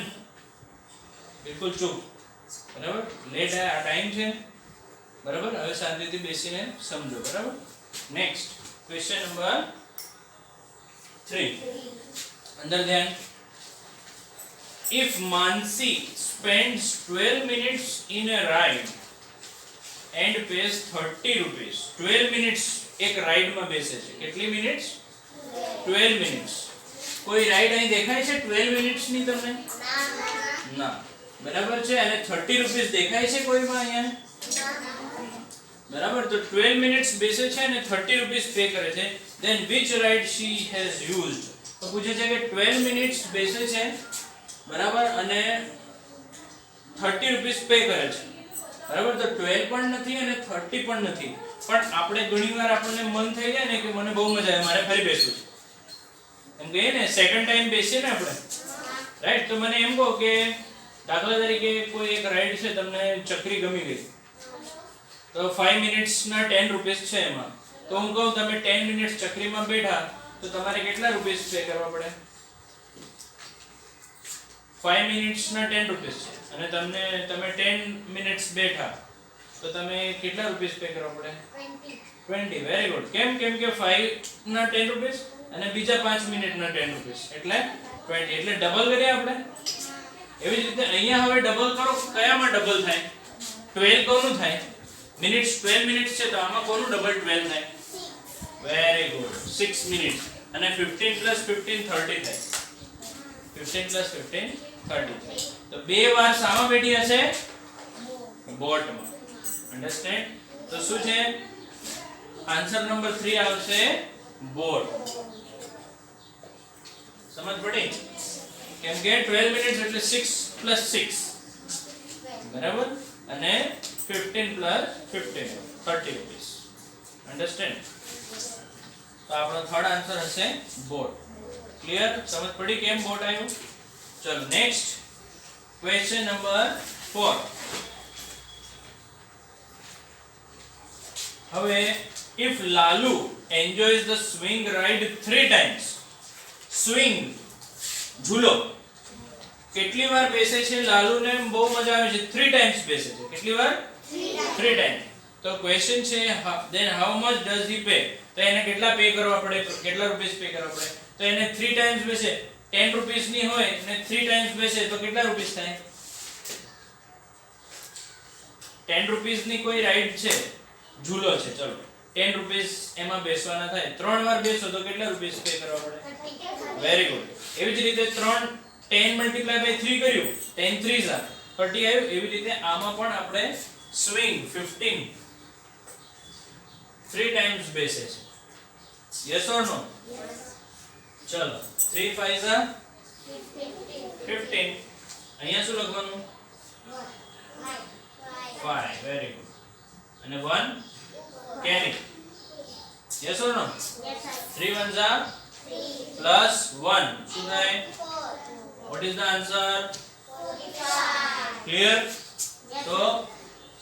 બિલકુલ ચૂપ. બરાબર. લેટ આ ટાઈમ છે. બરાબર. હવે શાંતિથી બેસીને સમજો. બરાબર. Next question number 3. અંદર ધ્યાન. If Mansi spends 12 minutes in a ride and pays 30 rupees. 12 minutes એક રાઈડ માં બેસે છે. કેટલી મિનિટ્સ? 12 મિનિટ્સ. કોઈ રાઈડ અહીં દેખાય છે 12 મિનિટ્સ ની તમને? ના. બરાબર છે. અને 30 રૂપીસ દેખાય છે કોઈમાં અહીંયા? બરાબર. તો 12 મિનિટ્સ બેસે છે અને 30 રૂપીસ પે કરે છે. then which ride she has used? તો પૂછે છે કે 12 મિનિટ્સ બેસે છે, બરાબર, અને 30 રૂપીસ પે કરે છે. બરાબર. તો 12 પણ નથી અને 30 પણ નથી. પણ આપણે ઘણીવાર આપણને મન થઈ જાય ને કે મને બહુ મજા આવે, મારે ફરી બેસવું છે. એમ કહીએ ને, સેકન્ડ ટાઈમ બેસીએ ને આપણે, રાઈટ? તો મને એમ કહો કે દાખલા તરીકે કોઈ એક રાઈડ છે, તમને ચક્રી ગમી ગઈ, તો 5 મિનિટ્સના 10 રૂપીસ છે એમાં. તો હું કહું તમે 10 મિનિટ્સ ચક્રીમાં બેઠા, તો તમારે કેટલા રૂપીસ પે કરવા પડે? 5 મિનિટ્સના 10 રૂપીસ છે અને તમે 10 મિનિટ્સ બેઠા, તો તમે કેટલા રૂપીસ પે કરવા પડે? 20. Very good. કેમ? કેમ કે 5 ના 10 રૂપીસ અને બીજા 5 મિનિટના 10 રૂપીસ એટલે 20. એટલે ડબલ કરીએ આપણે. એવી જ રીતે અહીંયા હવે ડબલ કરો. કયામાં ડબલ થાય? 12 કોનું થાય? મિનિટ્સ 12 મિનિટ્સ છે, તો આમાં કોનું ડબલ 12 થાય? Very good. 6 મિનિટ. અને 15 + 15 30 થાય. 15 + 15 30 થાય. તો બે વાર સામાં બેઠી હશે? બોટમાં. અન્ડરસ્ટેન્ડ? તો શું છે? આન્સર નંબર 3 આવશે બોટ. સમજ પડી? કેમ કે 12 મિનિટ્સ એટલે 6 + 6, બરાબર, અને 15 + 15 30 રૂપીસ. અન્ડરસ્ટેન્ડ? તો આપણો થર્ડ આન્સર હશે બોટ. ક્લિયર? સમજ પડી કેમ બોટ આવ્યું? ચલો નેક્સ્ટ ક્વેશ્ચન નંબર 4. હવે if Lalu enjoys the swing ride 3 times, swing ઝૂલો કેટલી વાર બેસે છે? લાલુને બહુ મજા આવે છે, 3 ટાઈમ્સ બેસે છે. કેટલી વાર? 3 ટાઈમ. તો ક્વેશ્ચન છે then how much does he pay? તો એને કેટલા પે કરવા પડે? કેટલા રૂપીસ પે કરવા પડે? તો એને 3 ટાઈમ્સ બેસે, 10 રૂપીસ ની હોય અને 3 ટાઈમ્સ બેસે તો કેટલા રૂપીસ થાય? 10 રૂપીસ ની કોઈ રાઈડ છે, ઝૂલો છે, ચલો 10 રૂપીસ એમાં બેસવાના થાય. 3 વાર બેસો તો કેટલા રૂપીસ પે કરવા પડે? Very good. એવી જ રીતે 10 × 3 કર્યું, 10 3s are 30 આવ્યું. એવી રીતે આમાં પણ આપણે સ્વિંગ 15 3 ટાઈમ્સ બેસે છે. યસ ઓર નો? ચલો 3 5s are 15. અહીંયા શું લખવાનું? 5. Very good. અને 1 carry. Yes or no? Yes, sir. 3 ones are 3, plus 1. શું થાય? 4, What is the answer? 45. Clear? Yes, તો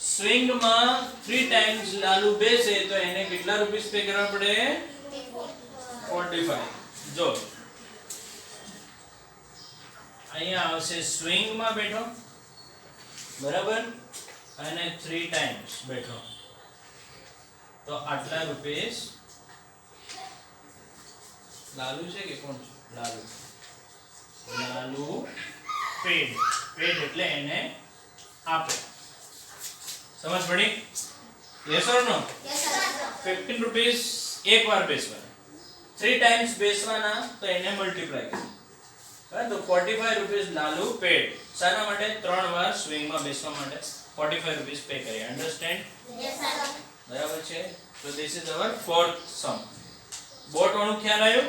સ્વિંગ માં 3 ટાઈમ્સ લાલુ બેસે તો એને કેટલા રૂપીસ પે કરવા પડે? 45. જો અહીંયા આવશે સ્વિંગ માં બેઠો, બરાબર, અને 3 ટાઈમ્સ બેઠો, તો આટલા રૂપીસ લાલુ છે કે કોણ છે? લાલુ. લાલુ પેડ. પેડ એટલે એને આપે. સમજ પડી? Yes or no? Yes, sir. 15 rupees એક વાર બેસવાના, 3 ટાઈમ્સ બેસવાના તો એને મલ્ટીપ્લાય કરો. બરાબર? તો 45 રૂપીસ લાલુ પેડ. શાના માટે? 3 વાર સ્વિંગ માં બેસવા માટે 45 રૂપીસ પે કરી. અન્ડરસ્ટેન્ડ? Yes, sir. બરાબર છે? તો this is our fourth sum. Boat વાળું ખ્યાલ આવ્યો?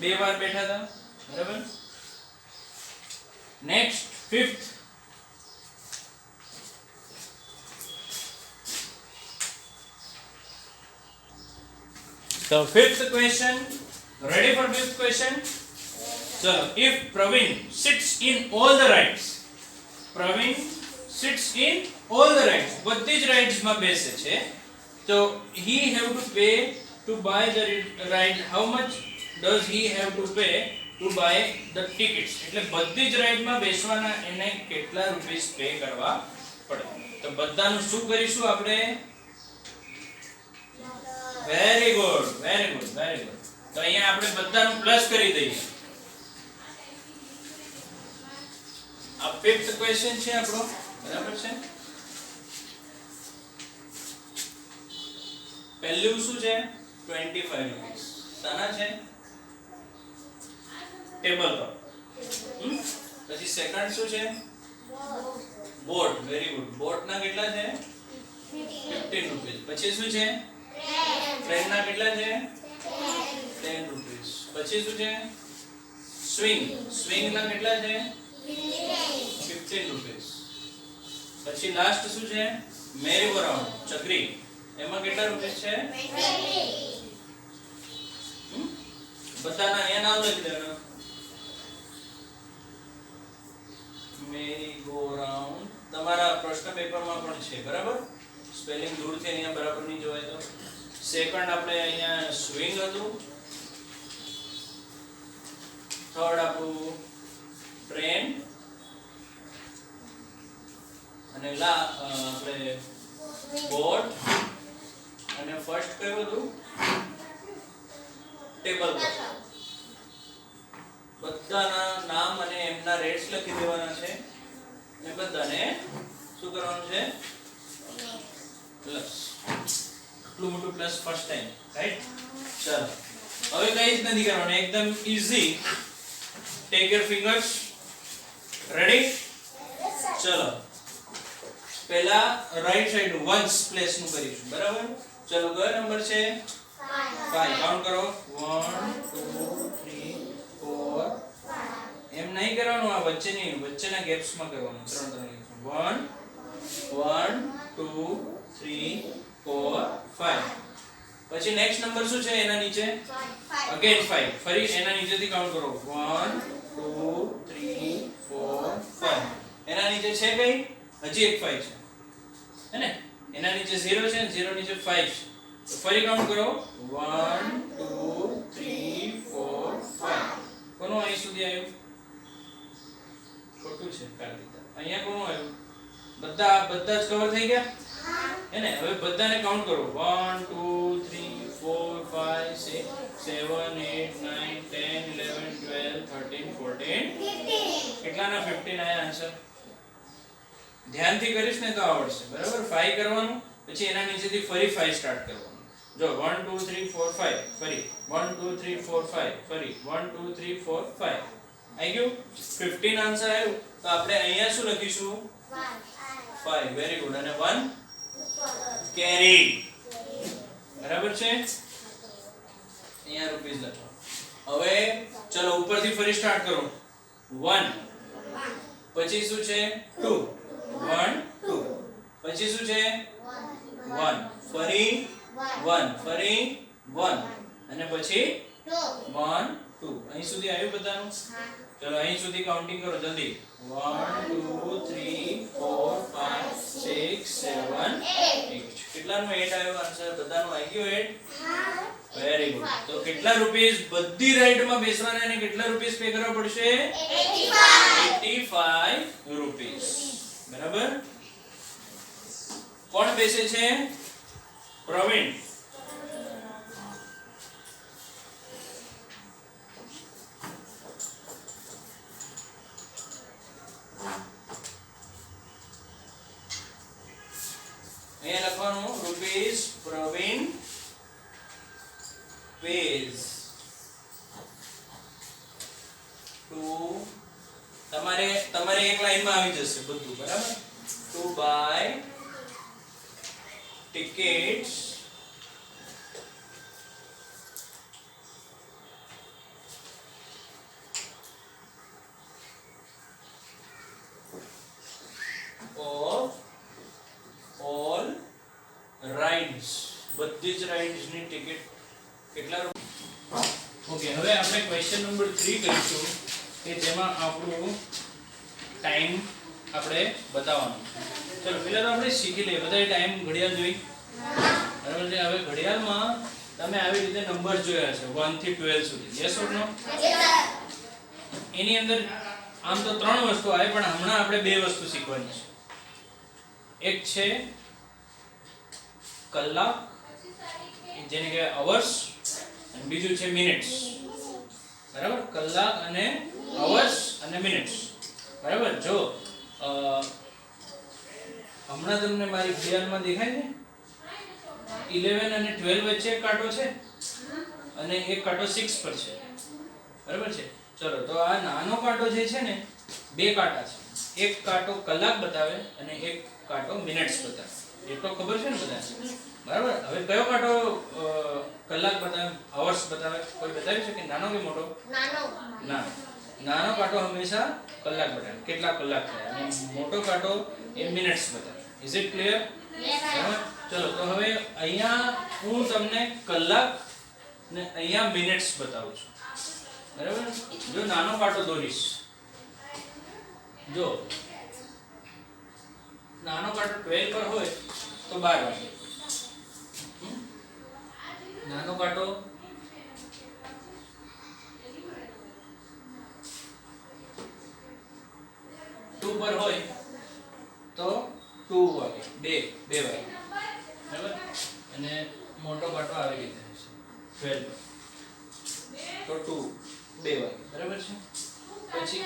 2 વાર બેઠા હતા, બરાબર? Next fifth. So fifth question, ready for fifth question? So if Praveen sits in all the rides, Praveen sits in all the rides, બધી જ rides માં બેસે છે, so he have to pay to buy the ride. How much does he have to pay to buy the tickets? એટલે બધી જ રાઈડ માં બેસવાના એને કેટલા રૂપીસ પે કરવા પડે? તો બધાનું શું કરીશું આપણે? Very good, very good, very good. તો અહીંયા આપણે બધાનું પ્લસ કરી દઈએ. આ ફિફ્થ ક્વેશ્ચન છે આપણો, બરાબર છે? પહેલું શું છે? 25 રૂપીસ. શાના છે? ટેબલ પર. પછી સેકન્ડ શું છે? બોટ. Very good. બોટ ના કેટલા છે? 15 રૂપીસ. પછી શું છે? ટ્રેન ના કેટલા છે? 10 રૂપીસ. પછી શું છે? સ્વિંગ. સ્વિંગ ના કેટલા છે? 15 રૂપીસ. પછી લાસ્ટ શું છે? મેરી ગો રાઉન્ડ, ચક્રી. એમાં કેટલા રૂપીસ છે? બધાના અહીંયા નામ લખી દેવાના. મેરી ગો રાઉન્ડ તમારા પ્રશ્ન પેપરમાં પણ છે, બરાબર? સ્પેલિંગ દૂરથી અહીંયા બરાબર નહીં જોવાય તો. સેકન્ડ આપણે અહીંયા સ્વિંગ હતું. થર્ડ આપણું ટ્રેન. અને આપણે બોટ. અને ફર્સ્ટ કયું હતું? ટેબલ પર. બધાના નામ અને એમના રેટ્સ લખી દેવાના છે અને બધાને શું કરવાનું છે? પ્લસ. આટલું મોટું પ્લસ ફર્સ્ટ ટાઈમ, રાઈટ? ચલો હવે કઈ જ નથી કરવાનું, એકદમ easy. Take your fingers. Ready? ચલો પહેલા રાઈટ સાઈડ વન્સ પ્લેસ નું કરીશું, બરાબર? ચલો કયો નંબર છે? 5. કાઉન્ટ કરો. 1 2 3 4. એમ નહીં કરવાનું, આ વચ્ચેના ગેપ્સ માં કરવાનું. 3 1 2 3 4 5. પછી નેક્સ્ટ નંબર શું છે એના નીચે? અગેન 5. ફરી એના નીચેથી કાઉન્ટ કરો. 1 2 3 4 5. એના નીચે છે કઈ? હજી એક 5 છે, હે ને? એના નીચે 0 છે, 0 નીચે 5 છે. તો ફરી કાઉન્ટ કરો. 1 2 3 4 5. કોનું અહીં સુધી આવ્યું? ખોટું છે કાર્તિકા. અહીંયા કોનું આવ્યું? બધા જ કવર થઈ ગયા, હે ને? હવે બધાને કાઉન્ટ કરો. 1 2 3 4 5 6 7 8 9 10 11 12 13 14. કેટલાના 15 આયા આન્સર? ધ્યાનથી કરીશ ને તો આવડશે, બરાબર? 5 કરવાનું, પછી એના નીચેથી ફરી 5 સ્ટાર્ટ કરવાનું. જો 1 2 3 4 5, ફરી 1 2 3 4 5, ફરી 1 2 3 4 5. આવી ગયું? 15 આન્સર આવ્યું. તો આપણે અહીંયા શું લખીશું? 5. Very good. અને 1 કેરી. બરાબર છે? અહીંયા રૂપીસ લખો. હવે ચલો ઉપરથી ફરી સ્ટાર્ટ કરો. 1. પછી શું છે? 2. 1 2. પછી શું છે? 1. ફરી 1 ફરી 1 અને પછી Two. 1 2 અહીં સુધી આવ્યું બધાનું ચલો અહીં સુધી કાઉન્ટિંગ કરો જલ્દી 1 2 3 4 5 6 7 8 કેટલાનું 8 આવ્યો આન્સર બધાનું આવી ગયો 8 વેરી ગુડ તો કેટલા રૂપીસ બધી રાઈડમાં બેસવાના અને કેટલા રૂપીસ પે કરવા પડશે 85 રૂપીસ બરાબર કોણ બેસે છે પ્રવીણ અહીંયા લખવાનું રૂપીસ પ્રવીણ pays to તમારે એક લાઈનમાં આવી જશે બધું બરાબર to buy tickets of all rides બધી જ રાઇડ્સ ની ટિકિટ કેટલા ઓકે હવે આપણે ક્વેશ્ચન નંબર 3 કરીશું કે જેમાં આપણું ટાઈમ આપણે બતાવવાનો છે ચલો પહેલા તો આપણે શીખી લઈએ બધાય ટાઈમ ઘડિયાળ જોઈ બરાબર છે હવે ઘડિયાળમાં તમે આવી રીતે નંબર જોયા છે 1 થી 12 સુધી યસ ઓર નો એની અંદર આમ તો ત્રણ વસ્તુ આવે પણ હમણાં આપણે બે વસ્તુ શીખવાની છે એક છે કલાક જેને કહેવાય અવર્સ અને બીજું છે મિનિટ્સ બરાબર કલાક અને અવર્સ અને મિનિટ્સ બરાબર જો હમણાં તમને મારી ઘડિયાળમાં દેખાય ને 11 અને 12 વચ્ચે એક કાંટો છે અને એક કાંટો 6 પર છે બરાબર છે ચલો તો આ નાનો કાંટો જે છે ને બે કાંટા છે એક કાંટો કલાક બતાવે અને એક કાંટો મિનિટ્સ બતાવે એટલો ખબર છે ને બધા બરાબર હવે કયો કાંટો કલાક બતાવે અવર્સ બતાવે કોઈ બતાવી શકે નાનો કે મોટો નાનો કાંટો હંમેશા કલાક બતાવે કેટલા કલાક થયા અને મોટો કાંટો એ મિનિટ્સ બતાવે ઇઝ ઇટ ક્લિયર ચલો તો હવે અહીંયા હું તમને કલાક ને અહીંયા મિનિટ્સ બતાવું છું બરાબર જો નાનો કાંટો દોરીશ જો નાનો કાંટો 12 પર હોય તો 12 વાગે નાનો કાંટો 2 પર હોય તો 2 વાગે 2 વાગે બરાબર અને મોટો કાંટો આવી રીતે છે 12 તો 2 વાગે બરાબર છે પછી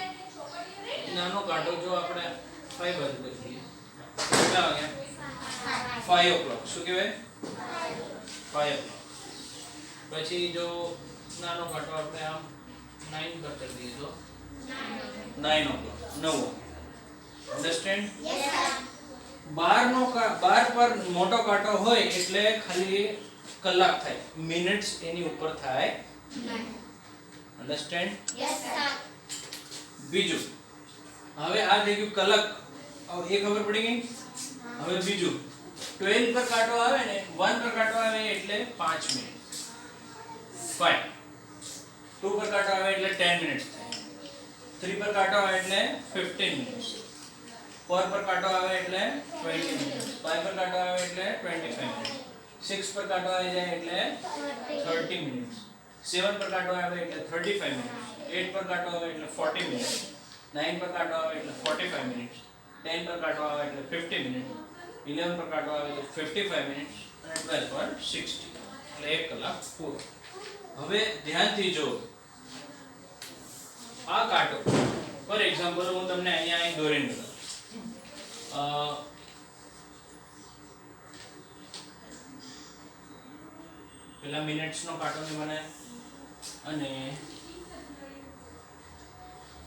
નાનો કાંટો જો આપણે 5 બાજુ કરીએ કેટલા વાગ્યા 5 o'clock શું કહેવાય 5 o'clock પછી જો નાનો કાંટો આપણે આમ 9 પર કરી દઈએ તો 9 o'clock 9 અન્ડરસ્ટેન્ડ 12 પર મોટો કાંટો હોય એટલે ખાલી કલાક થાય મિનિટ્સ એની ઉપર થાય અન્ડરસ્ટેન્ડ બીજું હવે આ થઈ ગયું કલાક એ ખબર પડી ગઈ હવે બીજું 12 પર કાંટો આવે ને 1 પર કાંટો આવે એટલે 5 મિનિટ 5 2 પર કાંટો આવે એટલે 10 મિનિટ્સ થાય 3 પર કાંટો આવે એટલે 15 મિનિટ્સ 4 પર કાંટો આવે એટલે 20 મિનિટ્સ 5 પર કાંટો આવે એટલે 25 મિનિટ્સ 6 પર કાંટો આવી જાય એટલે 30 મિનિટ્સ 7 પર કાંટો આવે એટલે 35 મિનિટ્સ 8 પર કાંટો આવે એટલે 40 મિનિટ્સ 9 પર કાંટો આવે એટલે 45 મિનિટ્સ 10 પર કાંટો આવે એટલે 50 મિનિટ્સ 11 પર કાંટો આવે એટલે 55 મિનિટ્સ અને 12 પર 60 એટલે 1 કલાક પૂરો હવે ધ્યાનથી જો આ કાંટો ફોર એક્ઝામ્પલ હું તમને અહીંયા અહીં દોરીને બતાવું પેલા મિનિટ્સ નો કાંટો ને મને અને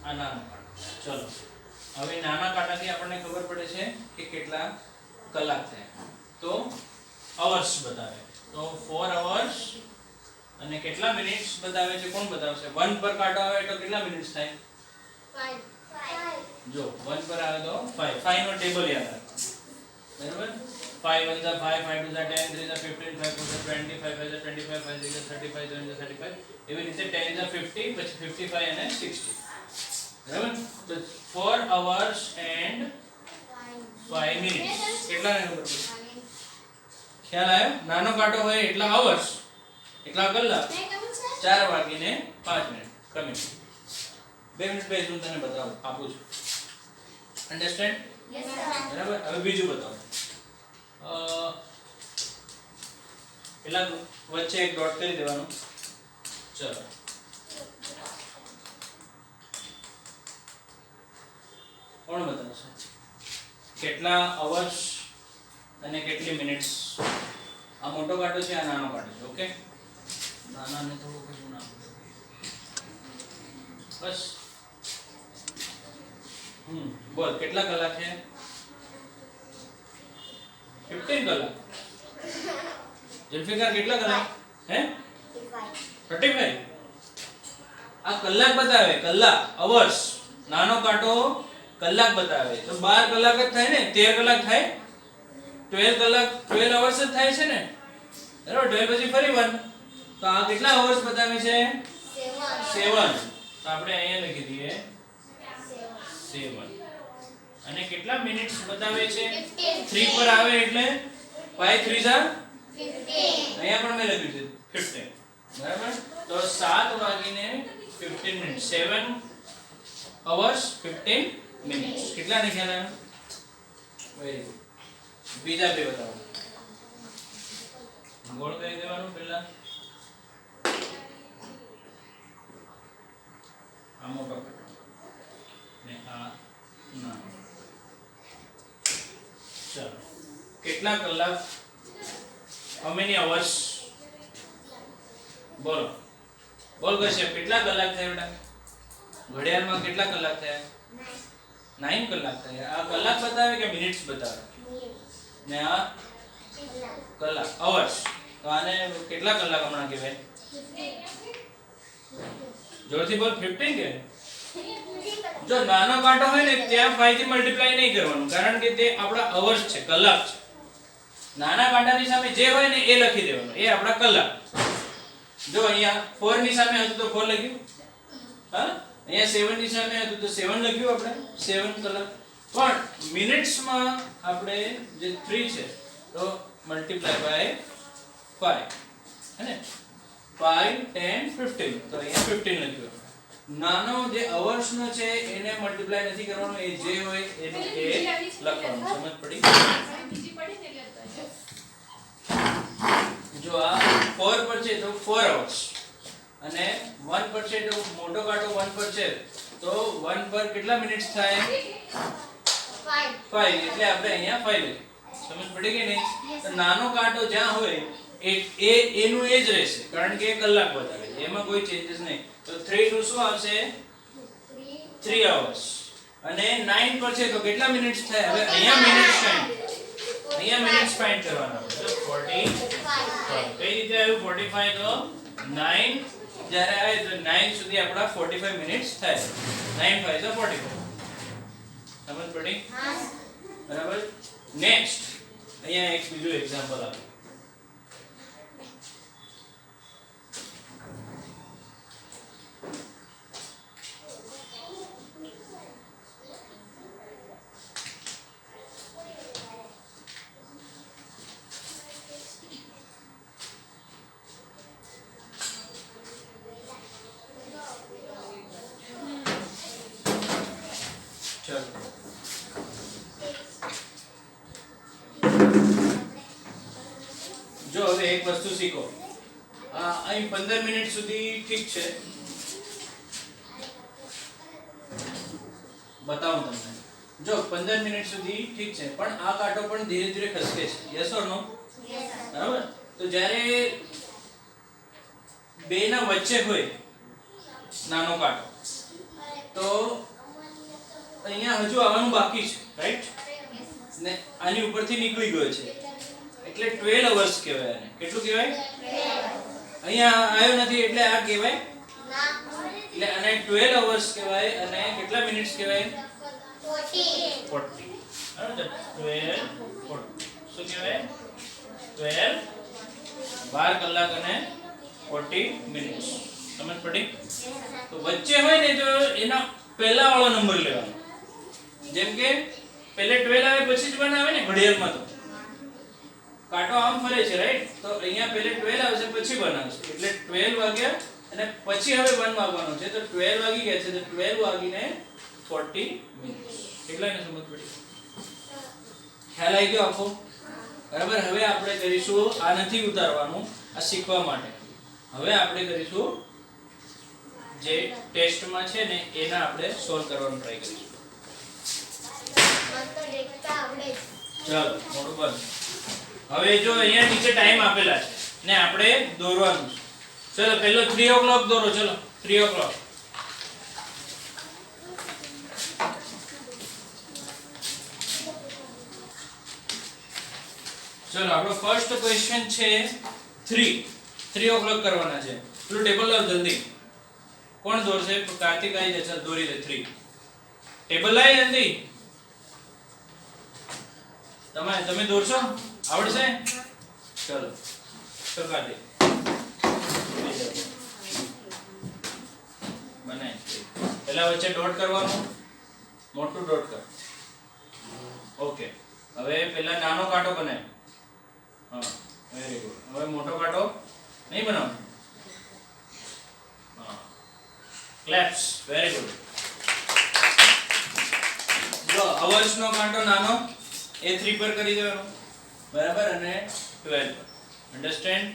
આ નાનો કાંટો ચલો હવે નાના કાંટાથી આપણને ખબર પડે છે કે કેટલા કલાક થયા તો અવર્સ બતાવે તો 4 અવર્સ અને કેટલા મિનિટ્સ બતાવે છે કોણ બતાવશે 1 પર કાંટો આવે તો કેટલા મિનિટ્સ થાય 5 જો 1 પર આવે તો 5 નો ટેબલ યાદ રાખો બરાબર 5 1 are 5, 5 2 are 10, 3 are 15, 5 4 are 20, 5 5 are 25, 5 6 are 35, 7 are 35. એવી રીતે 10 are 50, પછી 55 અને 60. બરાબર? તો 4 hours and 5 minutes. કેટલા ને ખબર પડી? ખ્યાલ આવ્યો? નાનો કાંટો હોય એટલા hours, એટલા કલાક. 4 વાગીને 5 મિનિટ. કમી 2 મિનિટ બેસ હું તને બતાવું આપું છું. અન્ડરસ્ટેન્ડ? Yes, sir. બરાબર? હવે બીજું બતાવો. પેલા વચ્ચે એક ડોટ કરી દેવાનું. ચલો કોણ બતાવશે કેટલા અવર્સ અને કેટલી મિનિટ્સ? આ મોટો કાંટો છે, આ નાનો કાંટો છે. ઓકે, નાનાને થોડું કશું નામ બસ. બોલ કેટલા કલાક છે? 15 કલાક. જુલ્ફિકાર કેટલા કલાક? હે 35. આ કલાક બતાવે, કલાક, અવર્સ. નાનો કાંટો કલાક બતાવે તો 12 કલાક જ થાય ને, 13 કલાક થાય, 12 કલાક, 12 અવર્સ જ થાય છે ને. બરાબર? 12 પછી ફરી 1, તો આ કેટલા અવર્સ બતાવે છે? 7. તો આપણે અહીંયા લખી દઈએ 7. અને કેટલા મિનિટ્સ બતાવે છે? 3 પર આવે એટલે 5 3 are 15. અહીંયા પણ મેં લખ્યું છે 15. બરાબર? તો 7 વાગીને 15 મિનિટ, 7 hours 15 minutes. કેટલા ને ખ્યાલ આવ્યો? Very good. બીજા બે બતાવો. ગોળ કરી દેવાનું પહેલા. આ મોટો કાંટો ને આ નાનો. ચલો કેટલા કલાક? how many hours? બોલો બોલ કશે કેટલા કલાક થયા બેટા? ઘડિયાળમાં કેટલા કલાક થયા? 9 કલાક થયા. આ કલાક બતાવે કે મિનિટ્સ બતાવે? ને આ કલાક, અવર્સ. તો આને કેટલા કલાક હમણાં કહેવાય? જોરથી બોલ. 15 કે જો નાનો કાંટો હોય ને ત્યાં 5 થી મલ્ટીપ્લાય નહીં કરવાનું, કારણ કે તે આપણા અવર્સ છે, કલાક છે. નાના કાંટાની સામે જે હોય ને એ લખી દેવાનું, એ આપણા કલાક. જો અહીંયા 4 ની સામે હતું તો 4 લખ્યું, હા. અહીંયા 7 ની સામે હતું તો 7 લખ્યું આપણે, 7 કલાક. પણ મિનિટ્સમાં આપણે જે 3 છે તો મલ્ટીપ્લાય બાય 5, હે ને? 5 10 15, તો અહીંયા 15 લખ્યું. નાનો જે અવર્સ નો છે એને મલ્ટીપ્લાય નથી કરવાનો, એ જે હોય એને એ લખવાનું. સમજ પડી? જો આ 4 પર છે તો 4 hours, અને 1 પર છે તો મોટો કાંટો 1 પર છે તો 1 પર કેટલા મિનિટ્સ થાય? 5. એટલે આપણે અહીંયા 5 લખીએ. સમજ પડી કે નહીં? તો નાનો કાંટો જ્યાં હોય એનું એ જ રહેશે, કારણ કે એ કલાક બતાવે છે, એમાં કોઈ ચેન્જીસ નહીં. તો 3 નું શું આવશે? 3 hours. અને 9 પર છે તો કેટલા મિનિટ્સ થાય? હવે અહીંયા મિનિટ્સ ફાઇન્ડ કરવાના છે. 45. કઈ રીતે આવ્યું 45? તો 9 જ્યારે આવે તો 9 સુધી આપણા 45 મિનિટ્સ થાય. 9 5 તો 45. સમજ પડી? બરાબર. નેક્સ્ટ અહીંયા એક બીજું એક્ઝામ્પલ આપો. ચલો જો હવે એક વસ્તુ શીખો. અહીં 15 મિનિટ સુધી ઠીક છે, બતાવું તમને. જો 15 મિનિટ સુધી ઠીક છે, પણ આ કાંટો પણ ધીરે ધીરે ખસકે છે. યસ ઓર નો? બરાબર. તો જ્યારે બે ના વચ્ચે હોય નાનો કાંટો, તો અહીંયા હજુ આવવાનું બાકી છે, રાઈટ? ને આની ઉપરથી નીકળી ગયો છે એટલે 12 અવર્સ કહેવાય. આને કેટલું કહેવાય? અહીંયા આવ્યો નથી એટલે આ કહેવાય, એટલે આને 12 અવર્સ કહેવાય. અને કેટલા મિનિટ્સ કહેવાય? 40. બરાબર છે? 12 40. શું કહેવાય 12 કલાક અને 40 મિનિટ્સ. સમજ પડી? તો વચ્ચે હોય ને તો એના પહેલા વાળો નંબર લેવાનો. જેમ કે પહેલે 12 આવે પછી જ 1 આવે ને ઘડિયાળમાં. તો કાંટો આમ ફરે છે રાઈટ, તો અહીંયા પહેલે 12 આવશે પછી 1 આવશે, એટલે 12 વાગ્યા અને પછી હવે 1 વાગવાનો છે, તો 12 વાગી ગયા છે, તો 12 વાગીને 40 મિનિટ્સ. કેટલાને સમજ પડી? ખ્યાલ આવી ગયો આખો? બરાબર. હવે આપણે કરીશું, આ નથી ઉતારવાનું, આ શીખવા માટે. હવે આપણે કરીશું જે ટેસ્ટમાં છે ને એના આપણે સોલ્વ કરવાનો ટ્રાય કરીશું. ચાલો મોટું બંધ. હવે જો અહીંયા નીચે ટાઈમ આપેલા છે ને આપણે દોરવાનું છે. ચલો પહેલો 3 o'clock દોરો. ચલો 3 o'clock. ચલો આપણો ફર્સ્ટ ક્વેશ્ચન છે 3 o'clock કરવાના છે. પેલું ટેબલ લાવ જલ્દી. કોણ દોરશે? કાર્તિક આવી જાય. ચાલ દોરી દે 3. ટેબલ લાવી જલ્દી. તમે દોરશો? આવડશે? ચલો તો કાર્તિક બનાય. પહેલા વચ્ચે ડોટ કરવાનું, મોટું ડોટ કર. ઓકે. હવે પહેલા નાનો કાંટો બનાય. હા વેરી ગુડ. હવે મોટો કાંટો નહીં બનાવો. હા ક્લેપ્સ. Very good. જો અવર્સ નો કાંટો નાનો એ 3 પર કરી દેવાનો, બરાબર, અને 12 પર. અન્ડરસ્ટેન્ડ?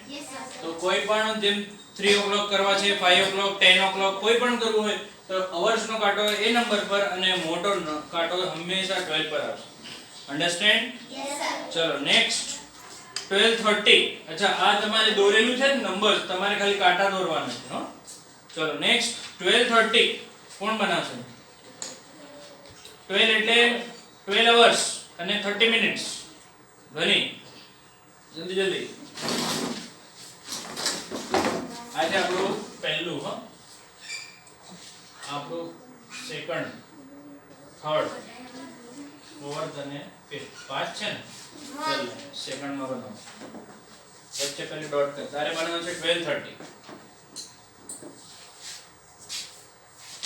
તો કોઈ પણ જેમ 3 o'clock કરવા છે, 5 o'clock, 10 o'clock કોઈ પણ કરવું હોય તો અવર્સ નો કાંટો એ નંબર પર અને મોટો કાંટો હંમેશા 12 પર આવશે. અન્ડરસ્ટેન્ડ? ચલો નેક્સ્ટ 12:30. અચ્છા આ તમારે દોરેલું છે ને નંબર્સ, તમારે ખાલી કાંટા દોરવાના છે. હો ચલો નેક્સ્ટ 12:30 કોણ બનાવશે? 12 એટલે 12 hours અને 30 minutes. ધની જલ્દી જલ્દી. આજે આપણું પહેલું, હા આપણું સેકન્ડ, થર્ડ, ફોર્થ અને ફિફ્થ. 5 છે ને? ચાલ સેકન્ડ માં બનાવો. વચ્ચે પેલી ડોટ કર. તારે બનાવવાનું છે 12:30.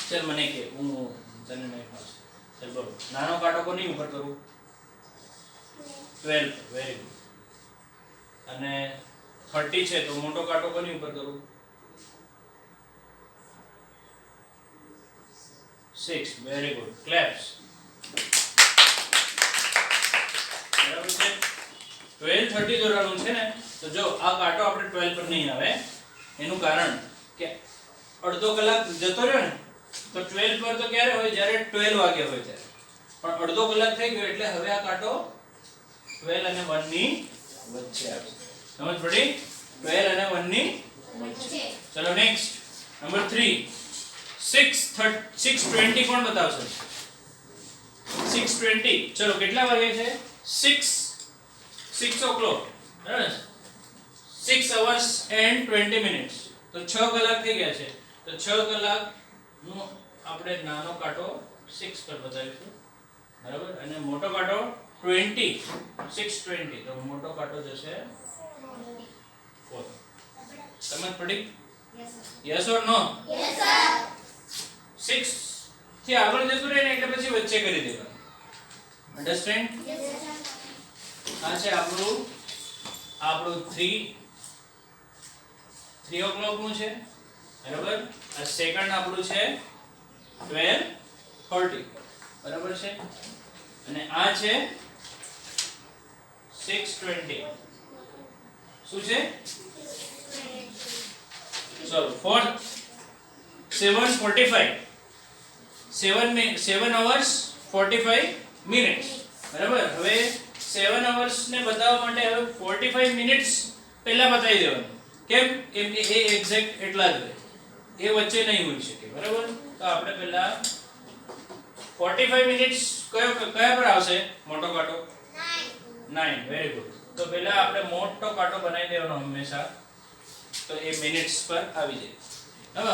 ચાલ મને કે હું તને નહીં ફાવશે. ચાલ બોલો. નાનો કાંટો કોની ઉપર કરું? 12. Very good. અને 30 છે તો મોટો કાંટો કોની ઉપર કરું? 6. Very good. ક્લેપ્સ. બરાબર છે. 12:30 દોરવાનું છે ને, તો જો આ કાંટો આપણે 12 પર નહીં આવે. એનું કારણ કે અડધો કલાક જતો રહ્યો ને, તો 12 પર તો ક્યારે હોય? જ્યારે 12 વાગ્યા હોય ત્યારે. પણ અડધો કલાક થઈ ગયો એટલે હવે આ કાંટો 12 અને 1 ની વચ્ચે આવશે. સમજ પડી? 12 અને 1 ની વચ્ચે. ચલો નેક્સ્ટ નંબર 3. 6:20 કોણ બતાવશે? 6:20. ચલો કેટલા વાગે છે? 6 o'clock. બરાબર? 6 hours and 20 minutes. તો 6 કલાક થઈ ગયા છે. તો 6 કલાક નો આપણે નાનો કાંટો 6 પર બતાવીશું. બરાબર? અને મોટો કાંટો 20. 6:20 તો મોટો કાંટો જશે 4. સમજ પડી? Yes or no? Yes sir. 6 થી આગળ જતું રહે ને એટલે પછી વચ્ચે કરી દેવાનું. અન્ડરસ્ટેન્ડ? Yes sir. આ છે આપણું 3 o'clock નું છે. બરાબર? આ સેકન્ડ આપણું છે 12:30. બરાબર છે? અને આ છે 6:20. શું છે? ચલો 7:45. 7 hours 45 minutes. બરાબર? હવે 7 hours ને બતાવવા માટે હવે 45 minutes પહેલા બતાવી દેવાનું. કેમ કે એ એક્ઝેક્ટ એટલા જ હોય, એ વચ્ચે નહીં હોઈ શકે. બરાબર? તો આપણે પહેલા 45 મિનિટ્સ કયા પર આવશે? મોટો કાંટો 9. Very good. તો પહેલા આપણે મોટો કાંટો બનાવી દેવાનો હંમેશા, તો એ મિનિટ્સ પર આવી જાય.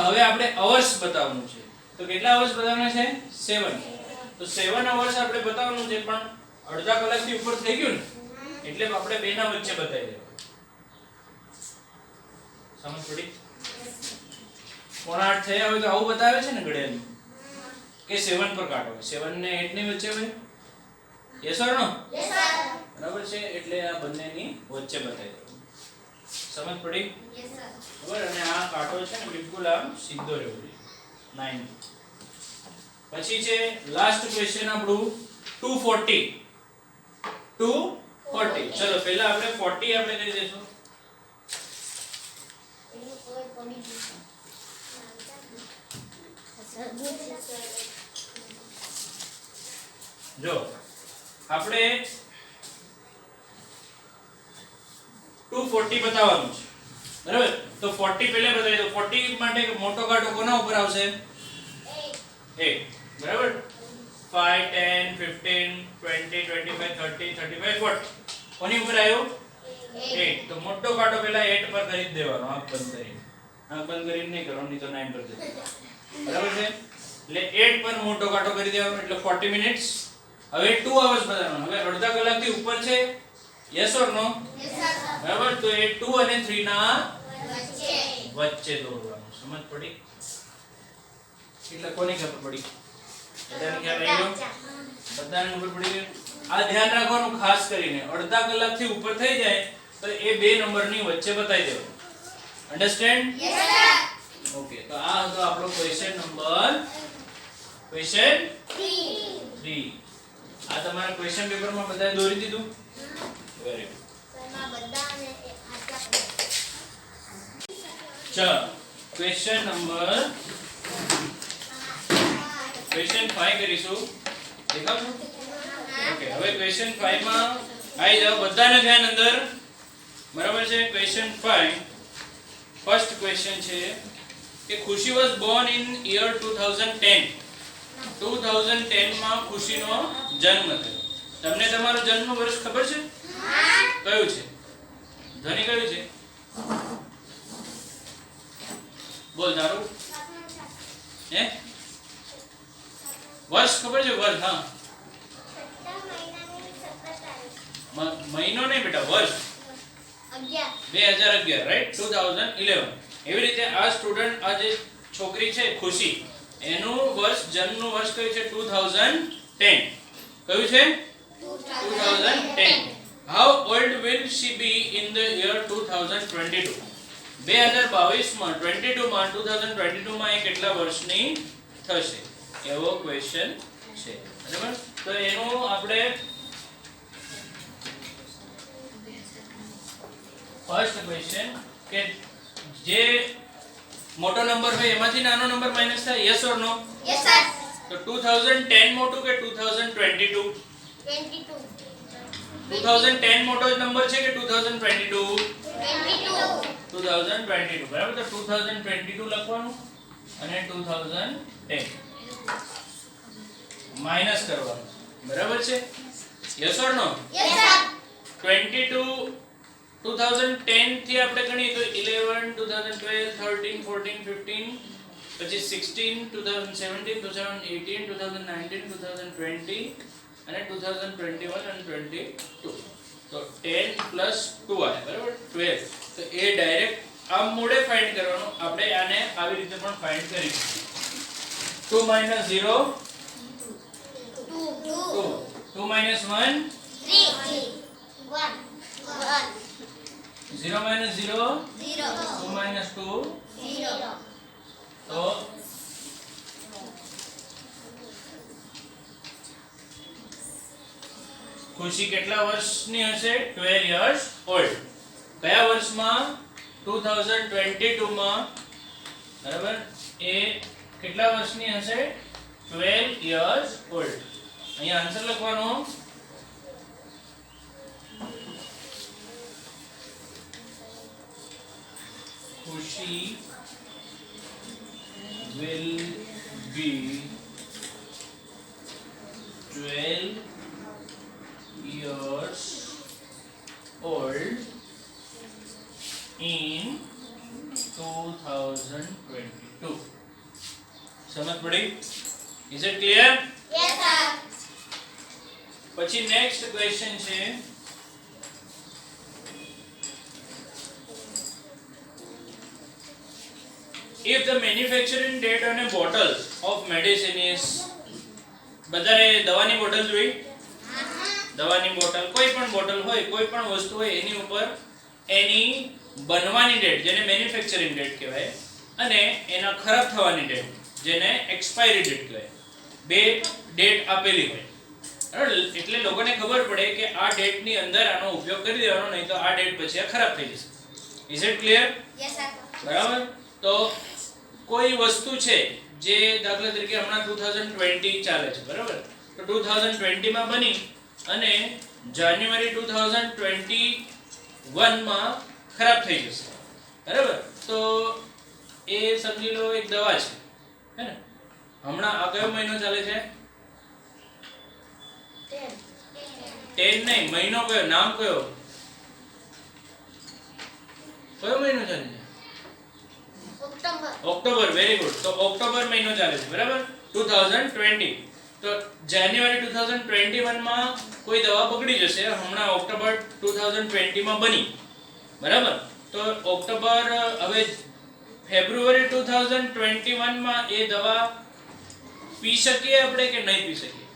હવે આપણે અવર્સ બતાવવાનું છે. તો કેટલા અવર્સ બતાવવાના છે? 7. તો 7 અવર્સ આપણે બતાવવાનું છે, પણ અડધા કલાકથી ઉપર થઈ ગયું ને એટલે આપણે બેના વચ્ચે બતાવી દેવાનું. સમજ પડી? 8:30 થયા હોય તો આવું બતાવે છે ને ઘડિયાળ કે 7 પર કાઢો. 7 ને 8 ની વચ્ચે હોય. Yes or no? Yes, sir. બરાબર છે, એટલે આ બંનેની વચ્ચે બતાવી દેવાનું. સમજ પડી? Yes, sir. બરાબર. અને આ કાંટો છે ને બિલકુલ આમ સીધો રહેવો જોઈએ. 9. પછી છે લાસ્ટ ક્વેશ્ચન આપણું 240. 240. ચલો પહેલા આપણે 40 આપણે કરી દઈશું. જો આપણે 240 બતાવવાનું છે. બરાબર? તો 40 પહેલા બતાવી દો. 40 માટે મોટો કાંટો કોના ઉપર આવશે? 8. બરાબર? 5 10 15 20 25 30 35 40. કોની ઉપર આવ્યો? 8. તો મોટો કાંટો પહેલા 8 પર કરી જ દેવાનો. આંખ બંધ કરીને. આંખ બંધ કરીને નહીં કરવાનો, નહીં તો 9 પર દેજો. બરાબર છે? એટલે 8 પર મોટો કાંટો કરી દેવાનો એટલે 40 મિનિટ્સ. હવે 2 અવર્સ બતાવવાનો. હવે અડધા કલાકથી ઉપર છે. Yes or no? Yes, sir. બરાબર? તો એ 2 અને 3 ના વચ્ચે. વચ્ચે દોરવાનું. સમજ પડી? એટલે કોને ખબર પડી? બધાને ખ્યાલ આવી ગયો? બધાને ખબર પડી ગઈ? આ ધ્યાન રાખવાનું ખાસ કરીને અડધા કલાકથી ઉપર થઈ જાય તો એ બે નંબરની વચ્ચે બતાવી દેવાનું. અન્ડરસ્ટેન્ડ? Yes, sir. ઓકે. તો આ હતો આપણો ક્વેશ્ચન નંબર 3. આ તમારા ક્વેશ્ચન પેપરમાં બધાએ દોરી દીધું? Very good. એમાં બધાને આટલા પડે. ચલો ક્વેશ્ચન નંબર ક્વેશ્ચન 5 કરીશું. દેખાડો? ઓકે. હવે ક્વેશ્ચન 5 માં આવી જાઓ. બધાને ધ્યાન અંદર. બરાબર છે? ક્વેશ્ચન 5 ફર્સ્ટ ક્વેશ્ચન છે કે ખુશી વોઝ બોર્ન ઇન યર 2010. 2010 માં ખુશીનો જન્મ થયો. તમને તમારો જન્મ વર્ષ ખબર છે? કયું છે? ધ્વનિ કયું છે? બોલ તારું. હે? વર્ષ ખબર છે? વર્ષ. હા. મહિનો નહીં બેટા, વર્ષ. 2011, રાઈટ? 2011. એવી રીતે આ સ્ટુડન્ટ, આ જે છોકરી છે ખુશી, એનું વર્ષ, જન્મનું વર્ષ કયું છે? 2010. કયું છે? 2010. How old will she be in the year 2022? 2022 માં 22 માં 2022 માં એ કેટલા વર્ષની થશે? એવો ક્વેશ્ચન છે. બરાબર? તો એનું આપણે ફર્સ્ટ ક્વેશ્ચન કે જે મોટો નંબર હોય એમાંથી નાનો નંબર માઈનસ થાય. Yes or no? Yes, sir. તો 2010 મોટું કે 2022? 22. 2010 મોટો નંબર છે કે 2022? 22. 2022. બરાબર? તો 2022 લખવાનું અને 2010 માઈનસ કરવાનું. બરાબર છે? Yes or no? Yes, sir. 22 2010 થી આપણે ગણીએ તો 11 2012 13 14 15 પછી 16 2017 2018 2019 2020 અને 2021 અને 22. તો 10 પ્લસ 2 આવે. બરાબર? 12. તો એ ડાયરેક્ટ આ મોડે ફાઇન્ડ કરવાનું. આપણે આને આવી રીતે પણ ફાઇન્ડ કરીશું. 2 minus 0 2. 2. 2 minus 1 3. 1. 0 minus 0 0. 2 minus 2 0. તો ખુશી કેટલા વર્ષની હશે? 12 years old. કયા વર્ષમાં? 2022 માં. બરાબર? એ કેટલા વર્ષની હશે? 12 years old. અહીંયા આન્સર લખવાનો. ખુશી will be 12 years old in 2022. સમજ પડી? Is it clear? Yes, sir. પછી નેક્સ્ટ ક્વેશ્ચન છે if the manufacturing date on a bottle of medicine is બધાને દવાની બોટલ જોઈ દવાની બોટલ કોઈ પણ બોટલ હોય કોઈ પણ વસ્તુ હોય એની ઉપર એની બનવાની ડેટ જેને મેન્યુફેક્ચરિંગ ડેટ કહેવાય અને એના ખરાબ થવાની ડેટ જેને એક્સપાયરી ડેટ કહેવાય બે ડેટ આપેલી હોય બરાબર એટલે લોકોને ખબર પડે કે આ ડેટની અંદર આનો ઉપયોગ કરી દેવાનો નહીં તો આ ડેટ પછી આ ખરાબ થઈ જશે is it clear yes sir બરાબર તો કોઈ વસ્તુ છે જે દાખલા તરીકે હમણાં 2020 ચાલે છે બરાબર તો 2020 માં બની અને જાન્યુઆરી 2021 માં ખરાબ થઈ જશે બરાબર તો એ સમજી લો એક દવા છે હે ને હમણાં આ કયો મહિનો ચાલે છે 10 નહીં મહિનો કયો નામ કયો મહિનો ચાલે છે ઓક્ટોબર વેરી ગુડ તો ઓક્ટોબર મહિનો ચાલે છે બરાબર 2020 તો જાન્યુઆરી 2021 માં કોઈ દવા બગડી જશે હમણાં ઓક્ટોબર 2020 માં બની બરાબર તો ઓક્ટોબર હવે ફેબ્રુઆરી 2021 માં એ દવા પી શકીએ આપણે કે નહીં પી શકીએ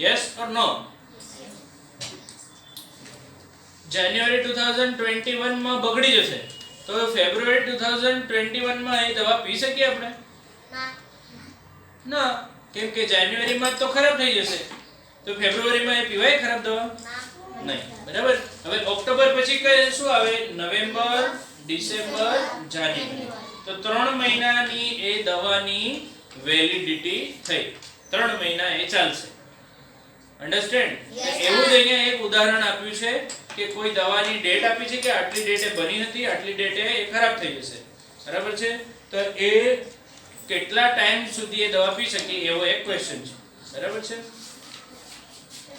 યસ ઓર નો જાન્યુઆરી 2021 માં બગડી જશે તો ફેબ્રુઆરી 2021 માં એ દવા પી શકીએ આપણે ના કેમ કે જાન્યુઆરી માં તો ખરાબ થઈ જશે તો ફેબ્રુઆરી માં એ પીવાય ખરાબ દવા નહીં બરાબર હવે ઓક્ટોબર પછી કઈ શું આવે નવેમ્બર ડિસેમ્બર જાન્યુઆરી તો 3 મહિનાની એ દવાની વેલિડિટી થઈ 3 મહિના એ ચાલશે અન્ડરસ્ટેન્ડ એવું જ અહીંયા એક ઉદાહરણ આપ્યું છે કે કોઈ દવાની ડેટ આપી છે કે આટલી ડેટે બની હતી આટલી ડેટે એ ખરાબ થઈ જશે બરાબર છે તો એ કેટલા ટાઈમ સુધી એ દવા પી શકે એવો એક ક્વેશ્ચન છે બરાબર છે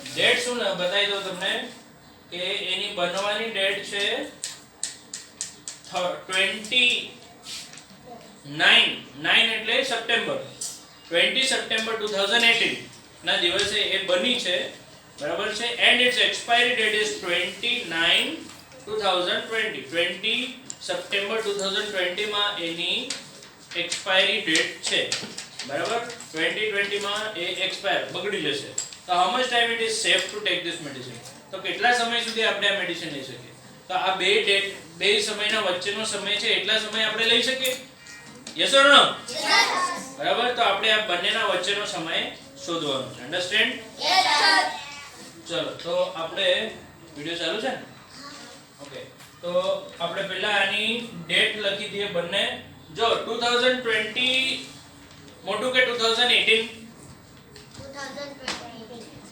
ડેટ શું બતાવી દઉં તમને કે એની બનવાની ડેટ છે 9 એટલે સપ્ટેમ્બર 20 સપ્ટેમ્બર 2018 ના દિવસે એ બની છે બરાબર છે and its expiry date is 29 2020 20 September 2020 માં એની એક્સપાયરી ડેટ છે બરાબર 2020 માં એ એક્સપાયર બગડી જશે તો how much time it is safe to take this medicine તો કેટલા સમય સુધી આપણે આ મેડિસિન લઈ શકીએ તો આ બે સમયના વચ્ચેનો સમય છે એટલા સમય આપણે લઈ શકીએ યસ ઓર નો બરાબર તો આપણે આ બંનેના વચ્ચેનો સમય શોધવાનો છે અન્ડરસ્ટેન્ડ યસ સર ચલો તો આપણે વિડિયો ચાલુ છે ને ઓકે તો આપણે પહેલા આની ડેટ લખી દઈએ બંને જો 2020 મોટું કે 2018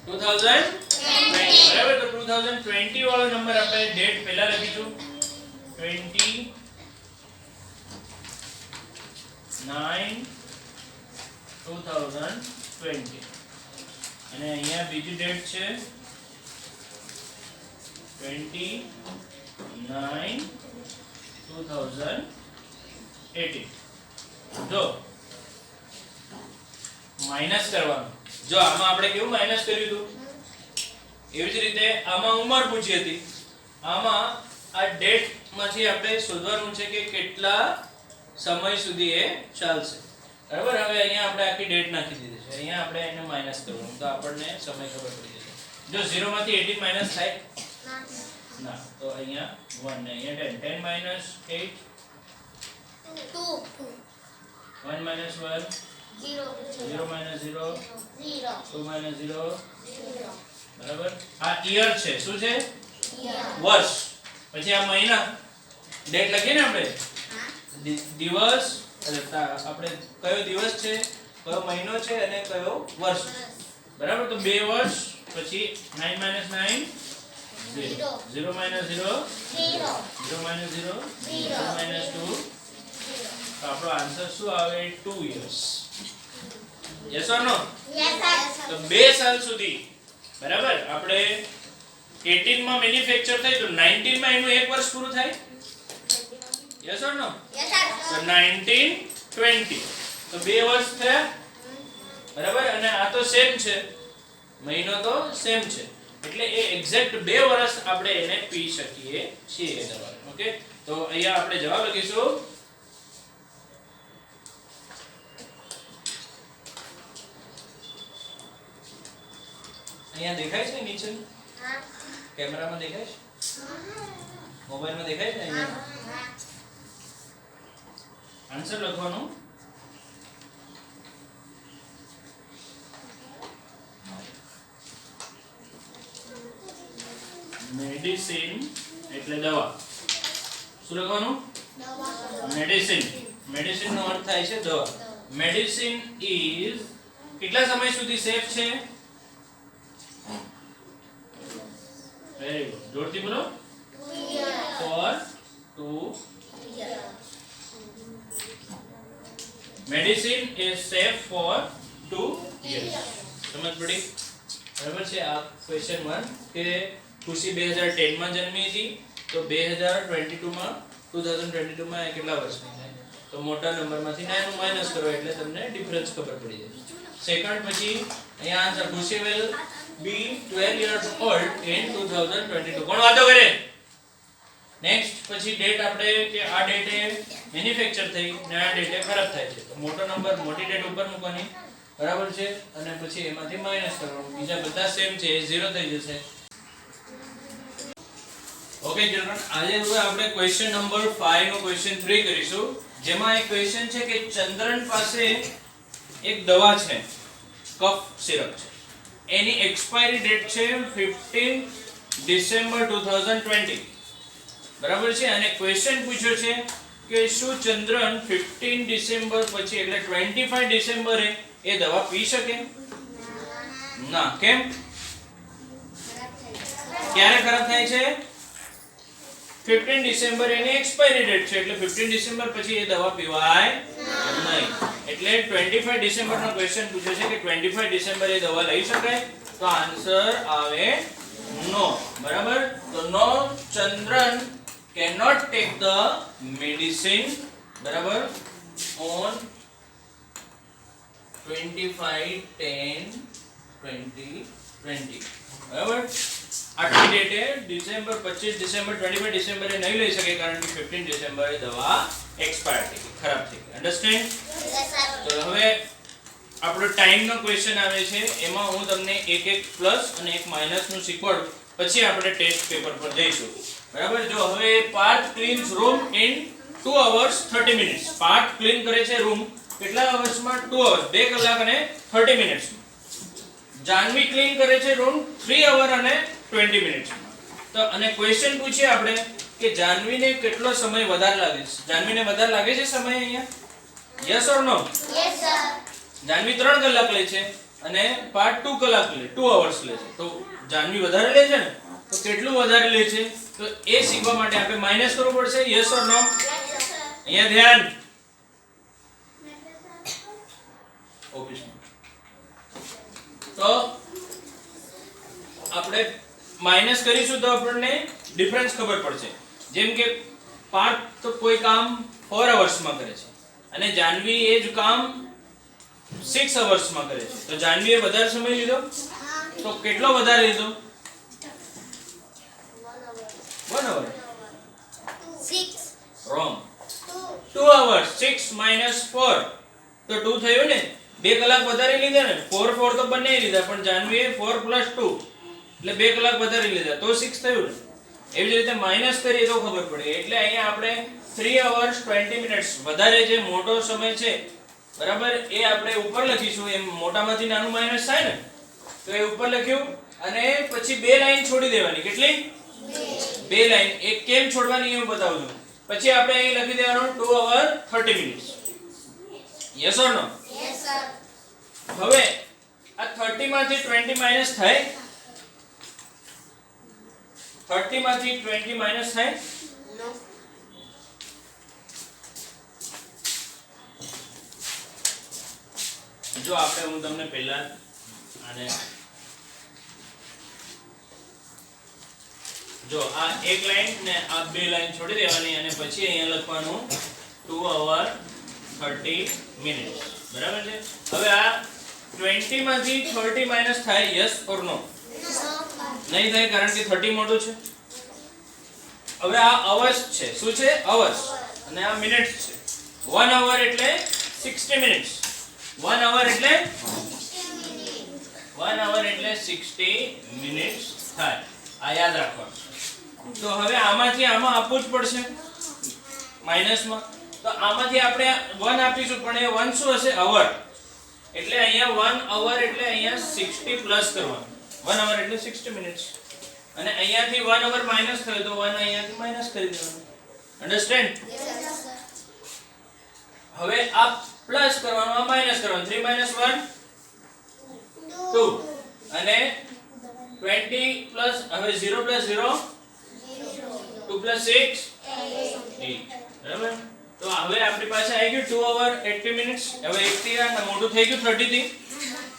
2020 બરાબર તો 2020 વાળો નંબર આપણે ડેટ પહેલા લખીશું 29/2020 અને અહીંયા બીજી ડેટ છે 29/2018 જો માઈનસ કરવાનું જો આમાં આપણે કેવું માઈનસ કર્યું હતું એવી જ રીતે આમાં ઉંમર પૂછી હતી આમાં આ ડેટ માંથી આપણે શોધવાનું છે કે કેટલા સમય સુધી એ ચાલશે બરાબર હવે અહીંયા આપણે આખી ડેટ નાખી દીધી છે અહીંયા આપણે એને માઈનસ કરવાનું તો આપણને સમય ખબર પડી જશે જો 0 માંથી 18 માઈનસ થાય ના તો અહીંયા 1 ને અહીંયા 10 10 -8 1 - 1 0 -0 2 - 0 બરાબર આ યર છે શું છે વર્ષ પછી આ મહિના ડેટ લખીએ ને આપણે દિવસ આપણે કયો દિવસ છે કયો મહિનો છે અને કયો વર્ષ બરાબર તો 2 વર્ષ પછી 9 - 9 0 0 - 0 0 - 0 0 - 2 તો આપણો આન્સર શું આવે 2 years yes or no yes sir તો 2 સાલ સુધી બરાબર આપણે 18 માં મેન્યુફેક્ચર થાય તો 19 માં એનું 1 વર્ષ પૂરું થાય yes or no yes sir તો 19 20 તો 2 વર્ષ થયા બરાબર અને આ તો સેમ છે મહિનો તો સેમ છે એટલે એ એક્ઝેક્ટ 2 વર્ષ આપણે એને પી શકીએ છીએ દવા ઓકે તો અહીંયા આપણે જવાબ લખીશું અહીંયા દેખાય છે નીચે હા કેમેરામાં દેખાય છે મોબાઈલમાં દેખાય છે અહીંયા આન્સર લખવાનો મેડિસિન એટલે દવા શું લખવાનું મેડિસિન મેડિસિન નો અર્થ થાય છે દવા મેડિસિન ઇઝ કેટલા સમય સુધી સેફ છે વેરી ગુડ જોરથી બોલો for 2 medicine is safe for 2 years સમજ પડી બરાબર છે આ ક્વેશ્ચન 1 કે ખુશી 2010 માં જન્મી હતી તો 2022 માં એ કેટલા વર્ષની થાય તો મોટા નંબરમાંથી 9 નું માઈનસ કરો એટલે તમને ડિફરન્સ ખબર પડી જાય સેકન્ડ પછી અહીંયા આન્સર ખુશી will be 12 years old in 2022 કોણ વાતો કરે નેક્સ્ટ પછી ડેટ આપણે કે આ ડેટે મેન્યુફેક્ચર થઈ ને આ ડેટે ખરાબ થાય છે તો મોટો નંબર મોટી ડેટ ઉપર મૂકવાની બરાબર છે અને પછી એમાંથી માઈનસ કરવાનું બીજા બધા સેમ છે એ 0 થઈ જશે ઓકે ચિલ્ડ્રન આજે હવે આપણે ક્વેશ્ચન નંબર 5 નો ક્વેશ્ચન 3 કરીશું જેમાં એક ક્વેશ્ચન છે કે ચંદ્રન પાસે એક દવા છે કફ સિરપ છે એની એક્સપાયરી ડેટ છે 15 ડિસેમ્બર 2020 બરાબર છે અને ક્વેશ્ચન પૂછ્યો છે કે શું ચંદ્રન 15 ડિસેમ્બર પછી એટલે 25 ડિસેમ્બરે એ દવા પી શકે ના કેમ ક્યારે ખરાબ થાય છે 15 ડિસેમ્બર એની એક્સપાયરી ડેટ છે એટલે 15 ડિસેમ્બર પછી એ દવા પીવાય નહીં એટલે 25 ડિસેમ્બર નો ક્વેશ્ચન પૂછ્યો છે કે 25 ડિસેમ્બર એ દવા લઈ શકાય તો આન્સર આવે નો બરાબર તો નો Chandran cannot take the medicine બરાબર on 25/10/2020 બરાબર આટલી ડેટે ડિસેમ્બર 25 ડિસેમ્બર 25 ડિસેમ્બરે નહીં લઈ શકે કારણ કે 15 ડિસેમ્બરે દવા એક્સપાયર થઈ ગઈ ખરાબ થઈ ગઈ અન્ડરસ્ટેન્ડ તો હવે આપણો ટાઈમ નો ક્વેશ્ચન આવે છે એમાં હું તમને એક પ્લસ અને એક માઈનસ નું શીખવાડું પછી આપણે ટેસ્ટ પેપર પર જઈશું બરાબર જો હવે Parth cleans room in 2 hours 30 minutes Parth clean કરે છે રૂમ કેટલા અવર્સમાં 2 hours 2 કલાક અને 30 મિનિટ્સ જાનવી ક્લીન કરે છે રૂમ 3 hour અને 20 મિનિટ્સ તો અને ક્વેશ્ચન પૂછીએ આપણે કે જાનવીને કેટલો સમય વધારે લાગે છે જાનવીને વધારે લાગે છે સમય અહીંયા yes or no yes sir Janvi 3 કલાક લે છે અને પાર્થ 2 કલાક લે 2 hours લે છે તો જાનવી વધારે લે છે ને તો કેટલું વધારે લે છે તો એ શીખવા માટે આપણે માઈનસ કરવું પડશે યસ ઓર નો અહીંયા ધ્યાન ઓફિસમાં તો આપણે માઈનસ કરીશું તો આપણને ડિફરન્સ ખબર પડશે જેમ કે પાર્થ તો કોઈ કામ 4 hours માં કરે છે અને જાનવી એ જ કામ 6 hours માં કરે છે તો જાનવીએ વધારે સમય લીધો તો કેટલો વધારે લીધો 1 hour 6 wrong 2 hours 6 minus 4 તો 2 થયું ને 2 કલાક વધારે લીધા ને 4 તો બંને લીધા પણ જાનવીએ 4 plus 2 એટલે 2 કલાક વધારે લીધા તો 6 થયું ને એવી જ રીતે માઈનસ કરીએ તો ખબર પડે એટલે અહીંયા આપણે 3 hours 20 minutes વધારે જે મોટો સમય છે બરાબર એ આપણે ઉપર લખીશું એમ મોટામાંથી નાનું માઈનસ થાય ને તો એ ઉપર લખ્યું અને પછી બે લાઈન છોડી દેવાની કેટલી બે લાઈન એક કેમ છોડવાની હું બતાવું છું પછી આપણે અહીં લખી દેવાનું 2 hour 30 minutes yes or no yes sir હવે આ 30 માંથી 20 માઈનસ થાય 30 માંથી 20 માઈનસ થાય નો જો આપણે હું તમને પહેલા આને જો આ એક લાઈન ને આ બે લાઈન છોડી દેવાની અને પછી અહીંયા લખવાનું 2 hour 30 minutes બરાબર છે હવે આ 20 માંથી 30 માઈનસ થાય યસ ઓર નો નહીં થાય કારણ કે 30 મોટું છે હવે આ અવર્સ છે શું છે અવર્સ અને આ મિનિટ્સ છે 1 hour એટલે 60 minutes 1 hour એટલે 1 1 hour એટલે 60 મિનિટ્સ થાય. આ યાદ રાખવાનું. તો હવે આમાંથી આમાં આપવું જ પડશે માઈનસમાં. તો આમાંથી આપણે 1 આપીશું પણ એ 1 શું હશે? અવર. એટલે અહીંયા 1 અવર એટલે અહીંયા 60 પ્લસ કરવાનું. 1 અવર એટલે 60 મિનિટ્સ. અને અહીંયાથી 1 અવર માઈનસ થયો તો 1 અહીંયાથી માઈનસ કરી દેવાનું. અન્ડરસ્ટેન્ડ? હવે આ પ્લસ કરવાનું, આ માઈનસ કરવાનું. 3 - 1 2 અને 20 પ્લસ હવે 0 + 0 2 + 6 8. બરાબર? તો હવે આપણી પાસે આવી ગયું 2 અવર 80 મિનિટ્સ. હવે 80 આ મોટું થઈ ગયું 30 થી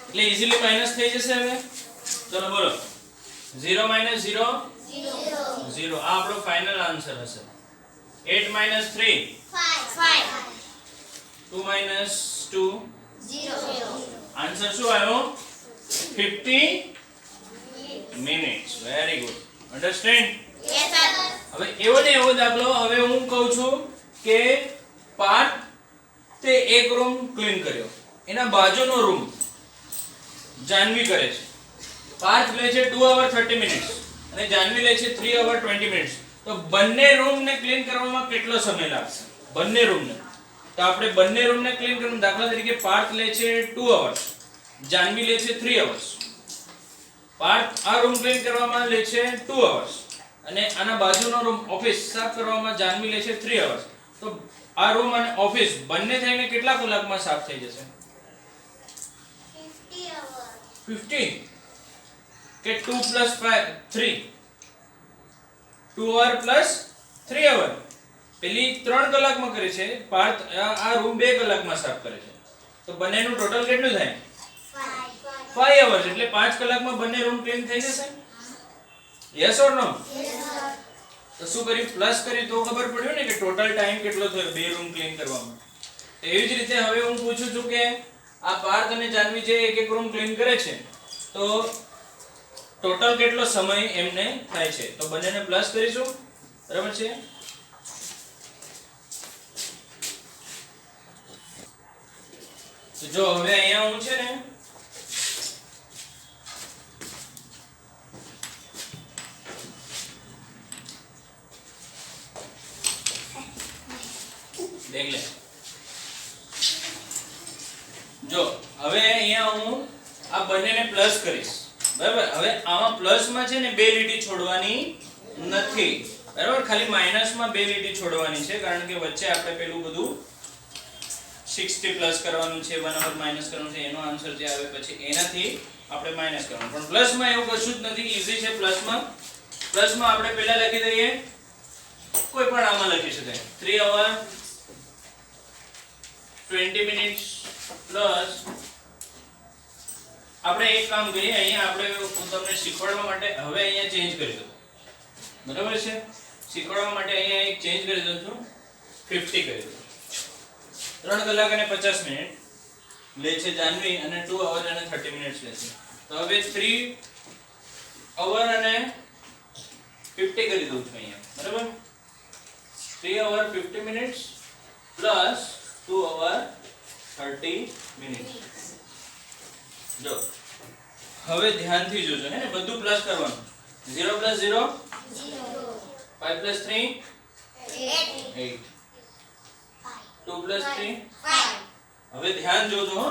એટલે ઈઝીલી માઈનસ થઈ જશે. હવે ચલો બોલો 0 - 0 0. આ આપણો ફાઇનલ આન્સર હશે. 8 - 3 2 - 2 આન્સર શું આવ્યો? 50 મિનિટ્સ. Very good. અન્ડરસ્ટેન્ડ? હવે એવો ને એવો દાખલો હવે હું કહું છું કે પાર્થ તે એક રૂમ ક્લીન કર્યો, એના બાજુનો રૂમ જાનવી કરે છે. પાર્થ લે છે 2 અવર 30 મિનિટ્સ અને જાનવી લે છે 3 અવર 20 મિનિટ્સ. તો બંને રૂમને ક્લીન કરવામાં કેટલો સમય લાગશે? બંને રૂમને. તો આપણે બંને રૂમને ક્લીન કરવાનું, દાખલા તરીકે પાર્થ લે છે 2 અવર્સ, જાનવી લે છે 3 અવર્સ. પાર્થ આ રૂમ ક્લીન કરવામાં લે છે 2 અવર્સ અને આના બાજુનો રૂમ ઓફિસ સાફ કરવામાં જાનવી લે છે 3 અવર્સ. તો આ રૂમ અને ઓફિસ બંને થઈને કેટલા કલાકમાં સાફ થઈ જશે? 50 કે 2 + 5 3 2 અવર પ્લસ 3 અવર. પેલી 3 કલાકમાં કરે છે, પાર્થ આ રૂમ 2 કલાકમાં સાફ કરે છે. તો બંનેનું ટોટલ કેટલું થાય? 5 અવર્સ. એટલે 5 કલાકમાં બંને રૂમ ક્લીન થઈ જશે. યસ ઓર નો? તો શું કર્યું? પ્લસ કર્યું તો ખબર પડ્યું ને કે ટોટલ ટાઈમ કેટલો થયો 2 રૂમ ક્લીન કરવામાં. તો એવી જ રીતે હવે હું પૂછું છું કે આ પાર્થ અને જાનવી જે એક એક રૂમ ક્લીન કરે છે તો ટોટલ કેટલો સમય એમને થાય છે? તો બંનેને પ્લસ કરીશું. બરાબર છે? તો જો હવે અહીંયા હું છે ને દેખ લે. જો હવે અહીંયા હું આ બંનેને પ્લસ કરીશ. બરાબર? હવે આમાં પ્લસમાં છે ને 2 લીટી છોડવાની નથી. બરાબર? ખાલી માઈનસમાં 2 લીટી છોડવાની છે કારણ કે વચ્ચે આપણે પેલું બધું 60 પ્લસ કરવાનું છે, 1 અવર માઈનસ કરવાનું છે. એનો આન્સર જે આવે પછી એનાથી આપણે માઈનસ કરવાનું. પણ પ્લસમાં એવું કશું જ નથી. ઈઝી છે પ્લસમાં. પ્લસમાં આપણે પહેલા લખી દઈએ, કોઈ પણ આમાં લખી શકાય. 3 અવર 20 મિનિટ્સ પ્લસ આપણે એક કામ કરીએ, અહીંયા આપણે હું તમને શીખવાડવા માટે હવે અહીંયા ચેન્જ કરી દઉં. બરાબર છે? શીખવાડવા માટે અહીંયા એક ચેન્જ કરી દઉં છું, 50 કરી દઉં. 3 કલાક અને 50 મિનિટ લે છે જાનવી અને 2 અવર અને 30 મિનિટ્સ લે છે. તો હવે 3 અવર અને 50 કરી દઉં છું અહીંયા. બરાબર? 3 અવર 50 મિનિટ્સ પ્લસ 2 અવર 30 મિનિટ્સ. જો હવે ધ્યાનથી જોજો હે ને, બધું પ્લસ કરવાનું. 0 + 0 5 + 3 8 2 + 3 હવે ધ્યાન જોજો હો.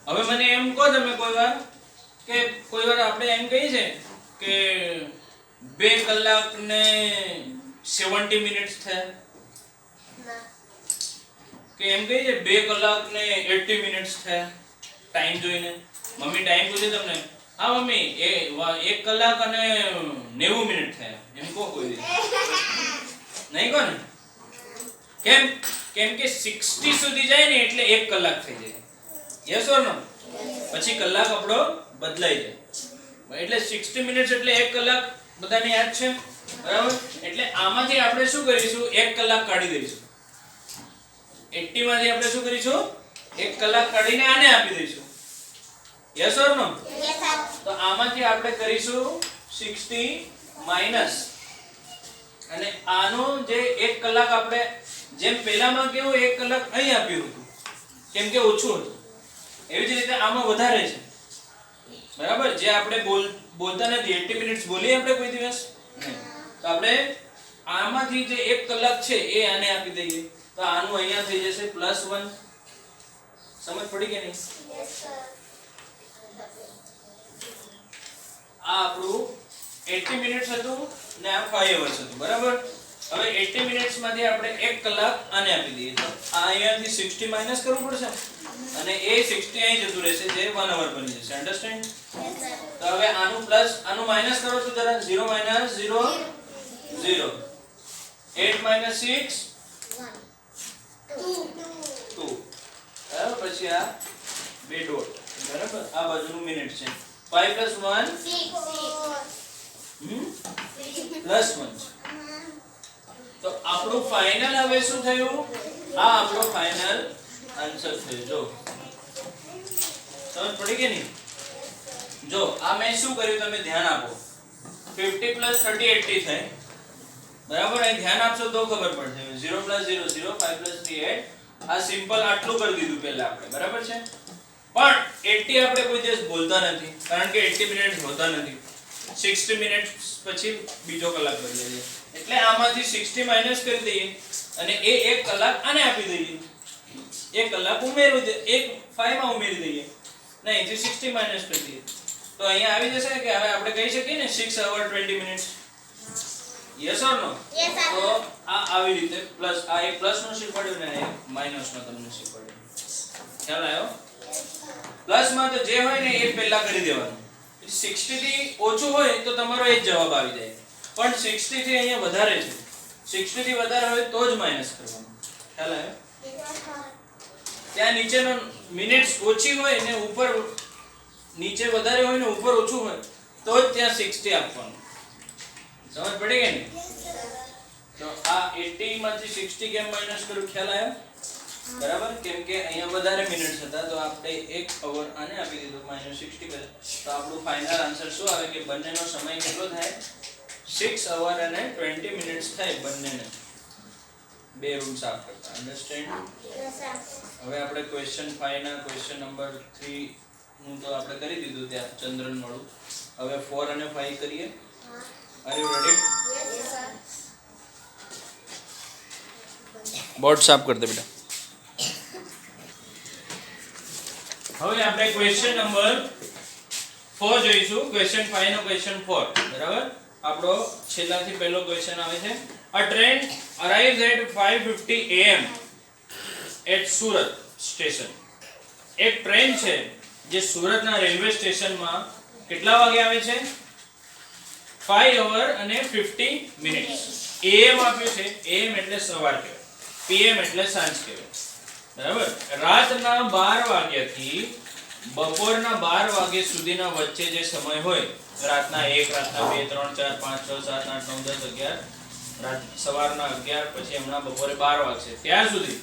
હવે મને એમ કહો તમે કોઈ વાર આપણે એમ કહીએ છે કે 2 કલાક ને 70 મિનિટ્સ થયા કે એમ કહીએ છે 2 કલાક ને 80 મિનિટ્સ થયા ટાઈમ જોઈને. મમ્મી ટાઈમ પૂછે તમને, હા મમ્મી 1 કલાક અને 90 મિનિટ થયા એમ કહો કોઈ દિવસ? નહીં કહો ને. કેમ? કેમ કે 60 સુધી જાય ને એટલે 1 કલાક થઈ જાય. યસ ઓર નો? પછી કલાક આપણો બદલાઈ જાય. એટલે 60 મિનિટ્સ એટલે 1 કલાક બધાને યાદ છે. બરાબર? એટલે આમાંથી આપણે શું કરીશું? 1 કલાક કાઢી દઈશું. 80 માંથી આપણે શું કરીશું? 1 કલાક કાઢીને આને આપી દઈશું. યસ ઓર નો? તો આમાંથી આપણે કરીશું 60 માઈનસ અને આનો જે 1 કલાક આપણે જેમ પહેલામાં કેવું 1 કલાક અહીં આપ્યું હતું કેમ કે ઓછું હતું, એવી જ રીતે આમાં વધારે છે. બરાબર, જે આપણે બોલતા નથી 80 મિનિટ્સ બોલીએ આપણે કોઈ દિવસ નહીં. તો આપણે આમાંથી જે 1 કલાક છે એ આને આપી દઈએ તો આનું અહીંયા થઈ જશે +1. સમજ પડી કે નહીં? Yes, sir. આ આપણું 80 મિનિટ્સ હતું ને આ 5 અવર્સ હતું. બરાબર, હવે 80 મિનિટ્સ માંથી આપણે 1 કલાક આને આપી દઈએ તો આ અહીંયાથી 60 માઈનસ કરવું પડશે અને એ 60 અહીં જતું રહેશે જે 1 અવર બની જશે. અન્ડરસ્ટેન્ડ? Yes, sir. તો હવે આનું પ્લસ આનું માઈનસ કરો તો જરા 0 - 0 0 8 - 6 1, 2, 2. બરાબર, પછી આ 2 ડોટ. બરાબર, આ બાજુનું મિનિટ છે 5 + 1 +1 છે. તો આપણું ફાઇનલ હવે શું થયું? આ આપણો ફાઇનલ આન્સર થયો. જો સમજ પડી કે નહીં? જો આ મેં શું કર્યું તમે ધ્યાન આપો. 50 + 30 80 થાય. બરાબર, અહીં ધ્યાન આપશો તો ખબર પડશે. 0 + 0 0 5 + 3 8. આ સિમ્પલ આટલું કરી દીધું પહેલા આપણે. બરાબર છે, પણ 80 આપણે કોઈ દિવસ બોલતા નથી કારણ કે 80 મિનિટ હોતા નથી. 60 મિનિટ્સ પછી બીજો કલાક બદલે છે એટલે આમાંથી 60 માઈનસ કરી દઈએ અને એ 1 કલાક આને આપી દઈએ. 1 કલાક ઉમેરી દે 1 5 માં ઉમેરી દઈએ ને અહીંથી 60 માઈનસ કરી દઈએ તો અહીંયા આવી જશે કે હવે આપણે કહી શકીએ ને 6 hour 20 minutes. Yes or no? Yes, sir. તો આ આવી રીતે પ્લસ આ એક પ્લસ નો શીખવાડ્યું ને આ એક માઈનસ નો તમને શીખવાડ્યું. ખ્યાલ આવ્યો? પ્લસ માં તો જે હોય ને એ પહેલા કરી દેવાનું. 60 થી ઓછું હોય તો તમારો એ જ જવાબ આવી જાય. પણ 60 થી અહીંયા વધારે છે. 60 થી વધારે હોય તો જ માઈનસ કરવાનું. ખ્યાલ આવ્યો? ત્યાં નીચેનો મિનિટ્સ ઓછી હોય ને ઉપર નીચે વધારે હોય ને ઉપર ઓછું હોય તો જ ત્યાં 60 આપવાનું. સમજ પડી ગઈ ને? તો આ 80 માંથી 60 કેમ માઈનસ કર્યું? ખ્યાલ આવ્યો? બરાબર, કેમ કે અહીંયા વધારે મિનિટ્સ હતા તો આપણે 1 અવર આને આપી દીધું -60 કરે તો આપણું ફાઇનલ આન્સર શું આવે કે બંનેનો સમય કેટલો થાય? 6 અવર અને 20 મિનિટ્સ થાય બંનેને. બે રૂમ સાફ કરતા. અન્ડરસ્ટેન્ડ? Yes, sir. હવે આપણે ક્વેશ્ચન 5 ના ક્વેશ્ચન નંબર 3 નું તો આપણે કરી દીધું ત્યાં ચંદ્રન વાળું. હવે 4 અને 5 કરીએ. Are you ready? Yes, sir. Board સાફ કર દે બેટા. હવે આપણે ક્વેશ્ચન નંબર 4 જોઈશું. ક્વેશ્ચન 5 નો ક્વેશ્ચન 4. બરાબર, આપણો છેલ્લાથી પહેલો ક્વેશ્ચન આવે છે. A train arrives at 5:50 am at Surat station. એક ટ્રેન છે જે સુરતના રેલવે સ્ટેશનમાં કેટલા વાગે આવે છે? 5 hour અને 50 minutes. am આપ્યું છે. am એટલે સવાર કહેવાય, pm એટલે સાંજ કહેવાય. બરાબર, રાતના 12 વાગ્યાથી બપોરના 12 વાગ્યા સુધીના વચ્ચે જે સમય હોય, રાતના 1, રાતના 2, 3, 4, 5, 6, 7, 8, 9, 10, 11, રાત સવારના 11 પછી હમણાં બપોરે 12 વાગશે ત્યાં સુધી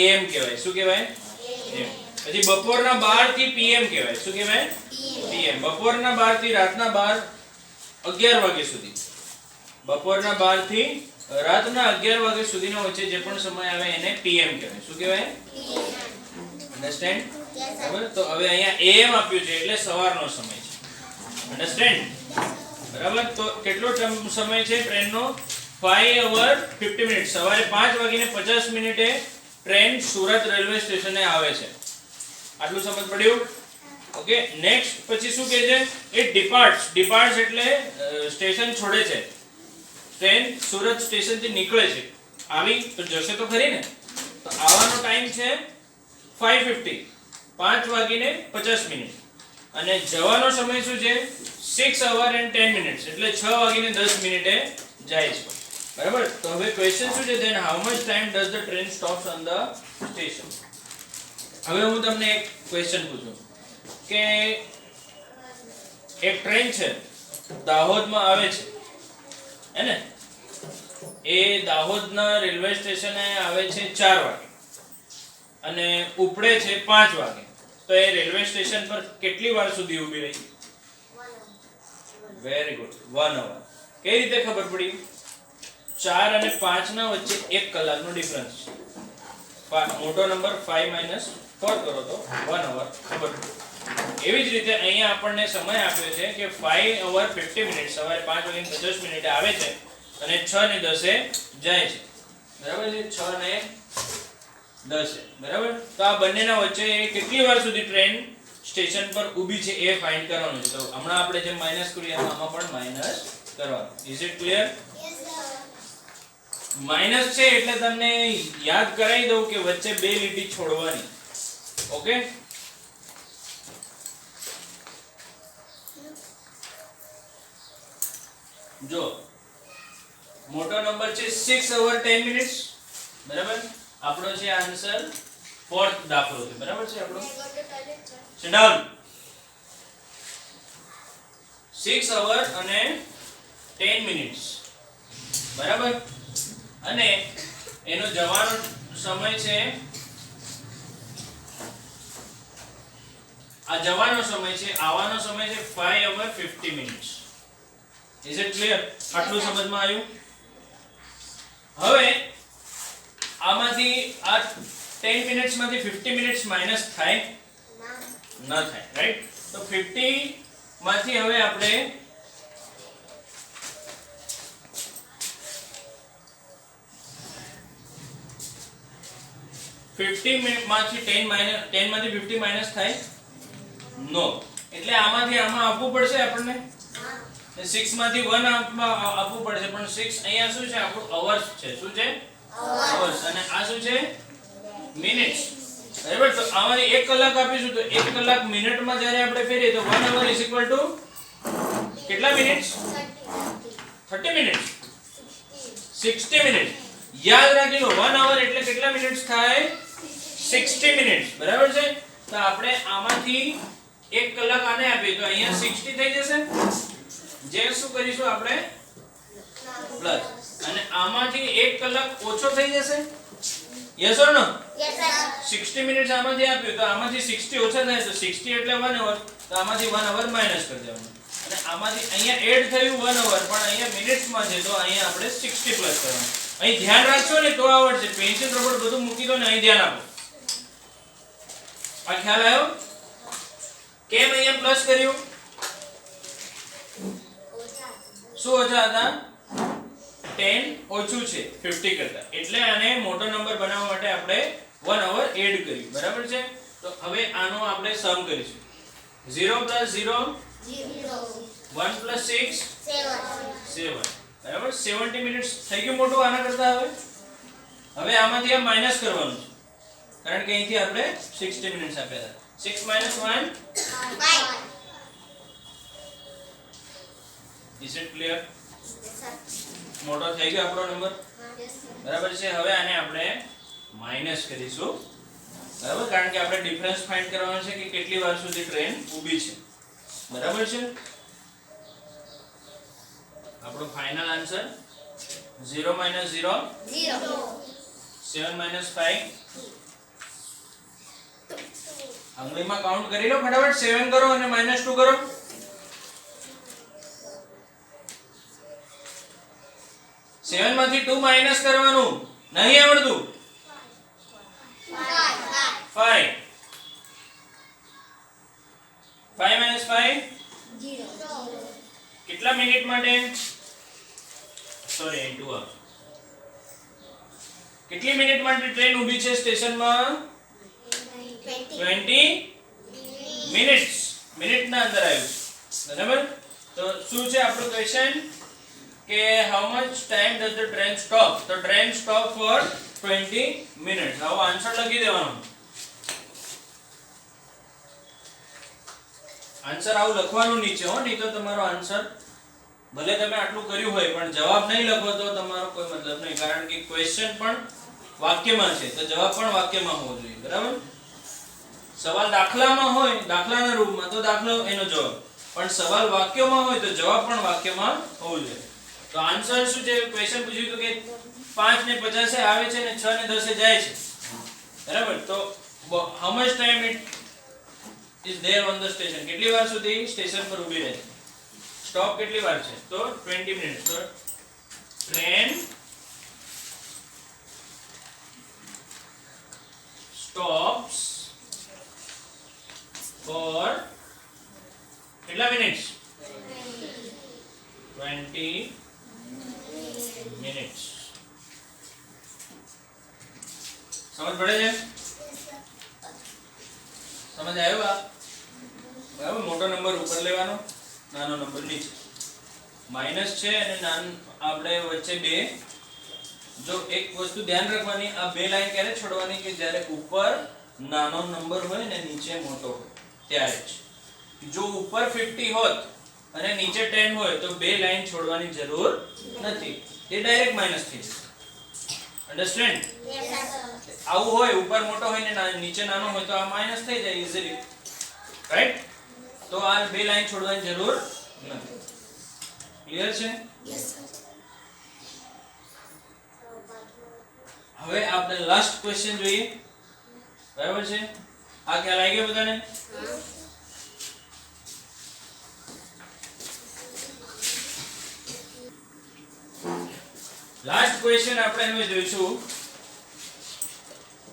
am કહેવાય. શું કહેવાય? am. પછી બપોરના 12 થી pm કહેવાય. શું કહેવાય? pm. બપોરના 12 થી રાતના 11 વાગ્યા સુધી, બપોરના 12 થી રાતના 11 વાગ્યા સુધીનો વચ્ચે જે પણ સમય આવે એને pm કહેવાય. શું કહેવાય? અન્ડરસ્ટેન્ડ? Yes, sir. બરાબર, તો હવે અહીંયા am આપ્યું છે એટલે સવારનો સમય છે. અન્ડરસ્ટેન્ડ? બરાબર, તો કેટલો સમય છે ટ્રેનનો? 5 hour 50 minutes. સવારે 5:50 ટ્રેન સુરત રેલવે સ્ટેશને આવે છે. આટલું સમજ પડ્યું? ઓકે, નેક્સ્ટ પછી શું કહે છે? ઇટ ડિપાર્ટ્સ એટલે સ્ટેશન છોડે છે. ટ્રેન સુરત સ્ટેશનથી નીકળે છે. આવી તો જશે તો ખરી ને? તો આવવાનો ટાઈમ છે 5:50, 5:50 અને જવાનો સમય શું છે? 6 hour and 10 minutes એટલે 6:10 જાય છે. બરાબર, તો હવે ક્વેશ્ચન શું છે? then how much time does the train stops on the station? હવે હું તમને એક ક્વેશ્ચન પૂછું કે એક ટ્રેન છે દાહોદમાં આવે છે હે ને? એ દાહોદના રેલવે સ્ટેશને આવે છે 4 વાગે અને ઉપડે છે 5 વાગે. તો એ રેલવે સ્ટેશન પર કેટલી વાર સુધી ઊભી રહી? Very good, 1 hour. કઈ રીતે ખબર પડી? 4 અને 5 ના વચ્ચે 1 કલાકનો ડિફરન્સ છે. મોટો નંબર 5 - 4 કરો તો 1 hour ખબર પડે. એવી જ રીતે અહીંયા આપણને સમય આપ્યો છે કે 5 hour 50 મિનિટ, સવારે 5:50 આવે છે અને 6:10 જાય છે. બરાબર છે, 6:10. બરાબર. તો આ બંનેના વચ્ચે કેટલી વાર સુધી ટ્રેન સ્ટેશન પર ઊભી છે એ ફાઇન્ડ કરવાનું છે. તો હમણાં આપણે જે માઈનસ કર્યું આમાં પણ માઈનસ કરવાનું. Is it clear? Yes, sir. Minus છે એટલે તમને યાદ કરાવી દઉં કે વચ્ચે બે લીટી છોડવાની. ઓકે? જો મોટો નંબર છે 6 hour 10 minutes. બરાબર. આપણો છે આન્સર ફોર્થ દાખલો છે. બરાબર છે આપણો. I got the toilet, sir. Sit down. 6 hour અને 10 minutes. બરાબર. અને એનો જવાનો સમય છે, આ જવાનો સમય છે, આવવાનો સમય છે 5 hour 50 minutes. Is it clear? આટલું સમજમાં આવ્યું? હવે આમાંથી આ 10 મિનિટ્સ માંથી 50 મિનિટ્સ માઈનસ થાય Now, ન થાય, રાઈટ? તો 50 માંથી હવે આપણે 50 માંથી 10 માંથી 50 માઈનસ થાય નો, એટલે આમાંથી આમાં આપવું પડશે આપણને. 6 માંથી 1 આપવું પડશે, પણ 6 અહીંયા શું છે? આપણું અવર્સ છે. શું છે? અવર્સ. અને આ શું છે? મિનિટ્સ. બરાબર. તો આમાંથી 1 કલાક આપીશું તો 1 કલાક મિનિટમાં જ્યારે આપણે ફેરીએ તો 1 hour is equal to કેટલા મિનિટ્સ? 30 મિનિટ્સ. 60 મિનિટ્સ. યાદ રાખી લો 1 hour એટલે કેટલા મિનિટ્સ થાય? 60 મિનિટ્સ. બરાબર છે. તો આપણે આમાંથી 1 કલાક આને આપીએ તો અહીંયા 60 થઈ જશે. જે શું કરીશું આપણે? પ્લસ. અને આમાંથી 1 કલાક ઓછો થઈ જશે. Yes or no? yes, sir. 60 minutes આમાંથી આપ્યું તો આમાંથી 60 ઓછા થાય તો 60 એટલે 1 hour, તો આમાંથી 1 hour માઈનસ કરી દેવાનું. અને આમાંથી અહીંયા એડ થયું 1 hour, પણ અહીંયા મિનિટ્સમાં છે તો અહીંયા આપણે 60 પ્લસ કરવાનું. અહીં ધ્યાન રાખશો ને તો આવડશે. પેન્સિલ રબર બધું મૂકી દો ને અહીં ધ્યાન આપો. આ ખ્યાલ આવ્યો? કેમ અહીંયા પ્લસ કર્યું? શું ઓછા હતા? 10 ઓછું છે 50 કરતા, એટલે આને મોટો નંબર બનાવવા માટે આપણે 1 hour એડ કર્યું. બરાબર છે. તો હવે આનો આપણે સમ કરીશું. 0 + 0 0, 1 + 6 7, 7. બરાબર. 70 મિનિટ્સ થઈ ગયું મોટું આના કરતા. હવે આમાંથી આ માઈનસ કરવાનું છે, કારણ કે અહીંથી આપણે 60 મિનિટ્સ આપ્યા હતા. 6 - 1 5. Is it clear? Yes, sir. મોટો થઈ ગયો આપણો નંબર. Yes, sir. બરાબર છે. હવે આને આપણે માઈનસ કરીશું. બરાબર, કારણ કે આપણે ડિફરન્સ ફાઇન્ડ કરવાનો છે કે કેટલી વાર સુધી ટ્રેન ઊભી છે. બરાબર છે. આપણો ફાઇનલ આન્સર 0 - 0 0, 7 - 5. આંગળીમાં કાઉન્ટ કરી લો ફટાફટ. 7 કરો અને -2 કરો. 7 માંથી 2 માઈનસ કરવાનું. નહીં આવડતું? 5. 5 - 5 0, કેટલા મિનિટ માટે? સોરી, 2 આવશે. કેટલી મિનિટ માટે ટ્રેન ઊભી છે સ્ટેશનમાં? 20, 20 મિનિટ્સ. મિનિટના અંદર આવ્યું છે. બરાબર. તો શું છે આપણો ક્વેશ્ચન કે how much time does the train stop? તો ટ્રેન સ્ટોપ for 20 minutes. આવો આન્સર લખી દેવાનો. આન્સર આવું લખવાનું નીચે હો, નહીં તો તમારો આન્સર ભલે તમે આટલું કર્યું હોય પણ જવાબ નહીં લખો તો તમારો કોઈ મતલબ નહીં, કારણ કે ક્વેશ્ચન પણ વાક્યમાં છે તો જવાબ પણ વાક્યમાં હોવો જોઈએ. બરાબર. સવાલ દાખલામાં હોય, દાખલાના રૂપમાં, તો દાખલો એનો જવાબ, પણ સવાલ વાક્યમાં હોય તો જવાબ પણ વાક્યમાં હોવો જોઈએ. તો આન્સર શું છે? ક્વેશ્ચન પૂછ્યું હતું કે 5 ને 50 આવે છે ને 6 ને 10 જાય છે. બરાબર. તો how much time it is there on the station? કેટલી વાર સુધી સ્ટેશન પર ઊભી રહે છે? સ્ટોપ કેટલી વાર છે? તો 20 મિનિટ્સ. તો ટ્રેન stops for કેટલા મિનિટ્સ 20 મિનિટ્સ સમજ પડે છે સમજ આવ્યો આ બરાબર મોટો નંબર ઉપર લેવાનો નાનો નંબર નીચે માઈનસ છે અને આપણે વચ્ચે બે જો એક વસ્તુ ધ્યાન રાખવાની આ બે લાઈન ક્યારે છોડવાની કે જ્યારે ઉપર નાનો નંબર હોય ને નીચે મોટો હોય ત્યારે જ જો ઉપર 50 હોત અને નીચે 10 હોય તો બે લાઈન છોડવાની જરૂર નથી એ ડાયરેક્ટ માઈનસ થઈ જશે અન્ડરસ્ટેન્ડ આવું હોય ઉપર મોટો હોય ને નીચે નાનો હોય તો આ માઈનસ થઈ જાય ઈઝીલી રાઈટ તો આ બે લાઈન છોડવાની જરૂર નથી ક્લિયર છે હવે આપણે લાસ્ટ ક્વેશ્ચન જોઈએ બરાબર છે આ ખ્યાલ આવી ગયો બધાને લાસ્ટ ક્વેશ્ચન આપણે હવે જોઈશું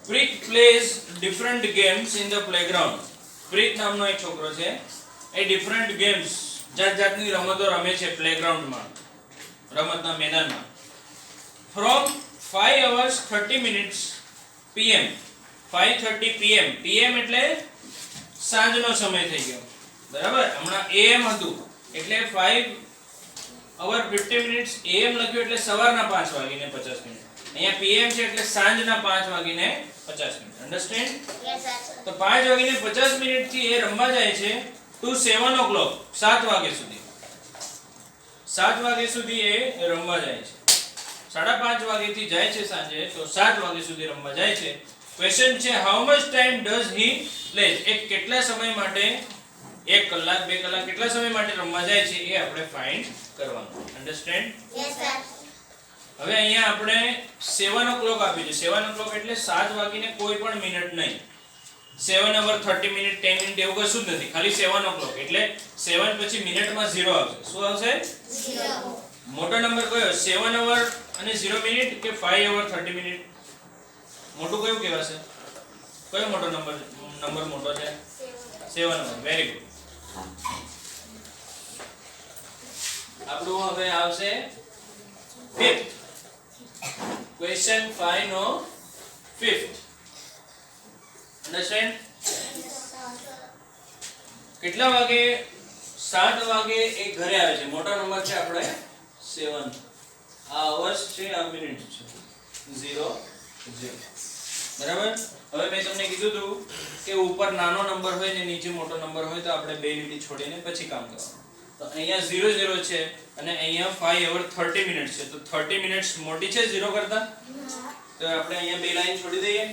Preet plays different games in the playground Preet નામનો એક છોકરો છે એ ડિફરન્ટ ગેમ્સ જાતની રમતો રમે છે પ્લેગ્રાઉન્ડમાં રમતના મેદાનમાં from 5 hours 30 minutes pm 5:30 pm pm એટલે સાંજનો સમય થઈ ગયો બરાબર હમણાં am હતું એટલે 5 hour 50 minutes am લખ્યું એટલે સવારના 5 વાગીને 50 મિનિટ અહીંયા pm છે એટલે સાંજના 5 વાગીને 50 મિનિટ અન્ડરસ્ટેન્ડ તો 5 વાગીને 50 મિનિટ થી એ રમવા જાય છે ટુ 7 o'clock 7 વાગ્યા સુધી 7 વાગ્યા સુધી એ રમવા જાય છે 5:30 વાગ્યાથી જાય છે સાંજે તો 7 વાગ્યા સુધી રમવા જાય છે ક્વેશ્ચન છે how much time does he play એક કેટલા સમય માટે 1 કલાક 2 કલાક કેટલા સમય માટે રમવા જાય છે એ આપણે ફાઇન્ડ કરવાનું અન્ડરસ્ટેન્ડ હવે અહીંયા આપણે 7 o'clock આપ્યું છે 7 o'clock એટલે 7 વાગીને કોઈ પણ મિનિટ નહીં 7 hour 30 મિનિટ 10 મિનિટ એવું કશું જ નથી ખાલી 7 o'clock એટલે 7 પછી મિનિટમાં 0 આવશે શું આવશે 0 મોટો નંબર કયો 7 hour અને 0 મિનિટ કે 5 hour 30 મિનિટ મોટું કયું કહેવાશે કયો મોટો નંબર મોટો છે 7 hour વેરી ગુડ આપણું હવે આવશે 5th ક્વેશ્ચન 5 નો 5th અન્ડરસ્ટેન્ડ કેટલા વાગે 7 વાગે એ ઘરે આવે છે મોટો નંબર છે આપણે 7 આ અવર્સ છે આ મિનિટ છે 0 0 બરાબર હવે મેં તમને કીધું હતું કે ઉપર નાનો નંબર હોય ને નીચે મોટો નંબર હોય તો આપણે બે લીટી છોડીને પછી કામ કરવાનું તો અહીંયા 0 0 છે અને અહીંયા 5 hour 30 મિનિટ છે તો 30 મિનિટ્સ મોટી છે 0 કરતા તો આપણે અહીંયા બે લાઈન છોડી દઈએ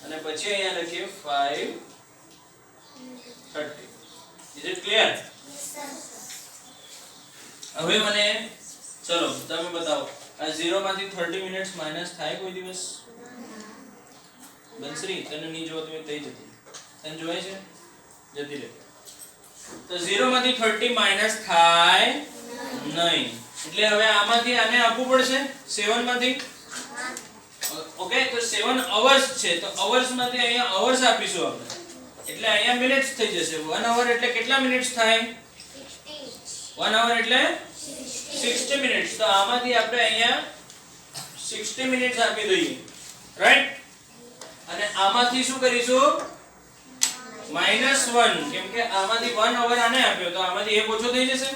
અને પછી અહીંયા લખીએ 5:30 ઇઝ ઇટ ક્લિયર હવે મને ચલો તમે બતાવો આ 0 માંથી 30 મિનિટ્સ માઈનસ થાય કોઈ દિવસ બંસરી તને નહીં જોવો તો થઈ જતી તને જોવાય છે જતી રહે તો 0 માંથી 30 માઈનસ થાય નહીં એટલે હવે આમાંથી આને આપવું પડશે 7 માંથી ઓકે તો 7 અવર્સ છે તો અવર્સ માંથી અહીંયા અવર્સ આપીશું આપણે એટલે અહીંયા મિનિટ્સ થઈ જશે 1 અવર એટલે કેટલા મિનિટ્સ થાય 1 અવર એટલે 60 મિનિટ્સ તો આમાંથી આપણે અહીંયા 60 મિનિટ્સ આપી દઈએ રાઈટ અને આમાંથી શું કરીશું -1 કેમ કે આમાંથી 1 અવર આને આપ્યો તો આમાંથી એક ઓછો થઈ જશે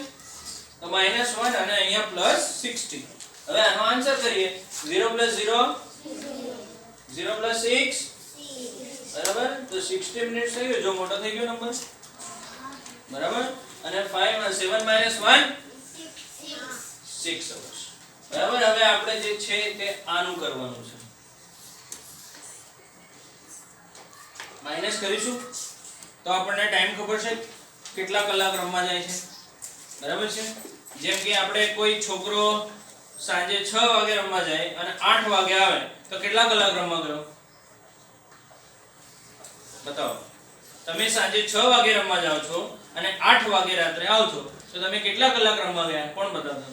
તો -1 અને અહીંયા +60 હવે આનો આન્સર કરીએ 0 + 0 0 + 6 બરાબર તો 60 મિનિટ્સ થઈ ગયો જો મોટો થઈ ગયો નંબર બરાબર અને 7 - 1 6 અવર્સ બરાબર હવે આપણે જે છે તે આનું કરવાનું છે માઈનસ કરીશું તો આપણને ટાઈમ ખબર છે કેટલા કલાક રમવા જાય છે બરાબર છે જેમ કે આપણે કોઈ છોકરો સાંજે 6 વાગે રમવા જાય અને 8 વાગે આવે તો કેટલા કલાક રમવા ગયો બતાવો તમે સાંજે 6 વાગે રમવા જાઓ છો અને 8 વાગે રાત્રે આવો છો તો તમે કેટલા કલાક રમવા ગયા કોણ બતાવશે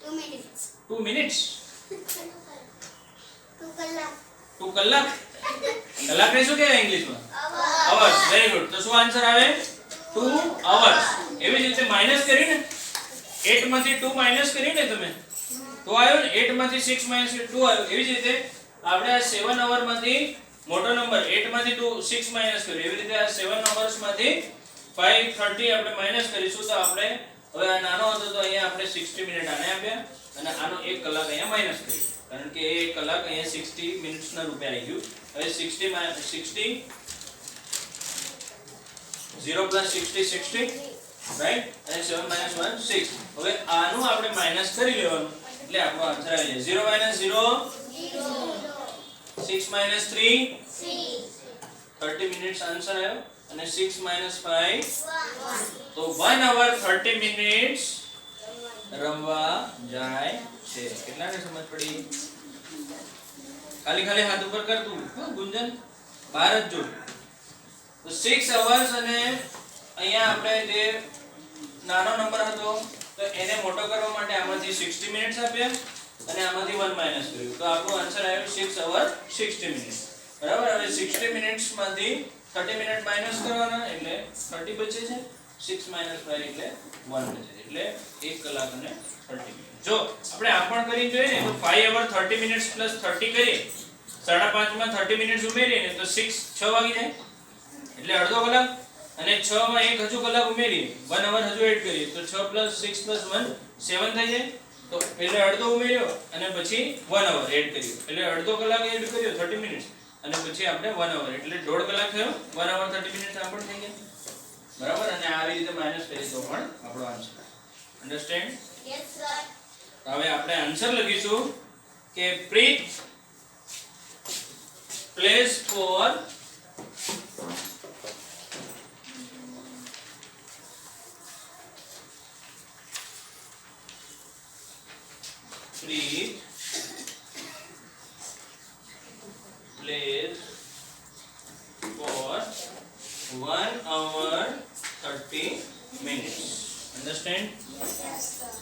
2 minutes 2 મિનિટ્સ 2 કલાક 2 કલાક કલાકને શું કહેવાય ઇંગ્લિશમાં? અવર્સ. Very good. તો શું આન્સર આવે? 2 અવર્સ. એવી જ રીતે માઈનસ કરીને 8 માંથી 2 માઈનસ કરીને તમે તો આવ્યો ને 8 માંથી 6 માઈનસ 2 આવ્યો. એવી જ રીતે આપણે આ 7 અવર માંથી મોટો નંબર 8 માંથી 2 6 માઈનસ કર્યો. એવી રીતે આ 7 અવર્સ માંથી 5:30 આપણે માઈનસ કરીશું તો આપણે હવે આ નાનો હતો તો અહીંયા આપણે 60 મિનિટ આને આપ્યા અને આનો 1 કલાક અહીંયા માઈનસ કર્યો કારણ કે 1 કલાક અહીંયા 60 મિનિટ્સના રૂપે આવી ગયું. હવે 60 0 plus 60 60 રાઈટ અને 7 minus 1 6. હવે આનું આપણે માઈનસ કરી લેવાનું એટલે આપણો આન્સર આવી જાય 0 - 0 6 minus 3 30 મિનિટ્સ આન્સર આવ્યો અને 6 minus 5 તો 1 hour 30 મિનિટ્સ રમવા જાય છે. કેટલાને સમજ પડી? ખાલી હાથ ઉપર કર તું ગુંજન બહાર જ જો. તો 6 hours અને અહીંયા આપણે જે નાનો નંબર હતો તો એને મોટો કરવા માટે આમાંથી 60 મિનિટ્સ આપ્યા અને આમાંથી 1 માઈનસ કર્યું તો આપણો આન્સર આવ્યો 6 hours 60 મિનિટ્સ. બરાબર. હવે 60 મિનિટ્સ માંથી 30 મિનિટ માઈનસ કરવાના એટલે 30 બચે છે. 6 minus 5 એટલે 1 બચે છે એટલે 1 કલાક અને 30 મિનિટ. જો આપણે આમ પણ કરી જોઈએ ને તો 5 hour 30 મિનિટ્સ પ્લસ 30 કરીએ 5:30 માં 30 મિનિટ્સ ઉમેરીએ ને તો 6 વાગી જાય એટલે અડધો કલાક અને 6 માં એક હજુ કલાક ઉમેરીએ 1 hour હજુ એડ કરીએ તો 6 + 6 + 1 7 થઈ જાય. તો એટલે અડધો ઉમેર્યો અને પછી 1 hour એડ કર્યો એટલે અડધો કલાક એડ કર્યો 30 મિનિટ્સ અને પછી આપણે 1 hour એટલે 1.5 કલાક થયો. 1 hour 30 મિનિટ્સ આમ પણ થઈ ગયા. બરાબર. અને આવી રીતે માઈનસ કરીએ તો પણ આપણો આન્સર. અન્ડરસ્ટેન્ડ? Yes sir. હવે આપણે આન્સર લખીશું કે પ્રીત plays for Preet plays for 1 hour 30 minutes. Understand? Yes sir.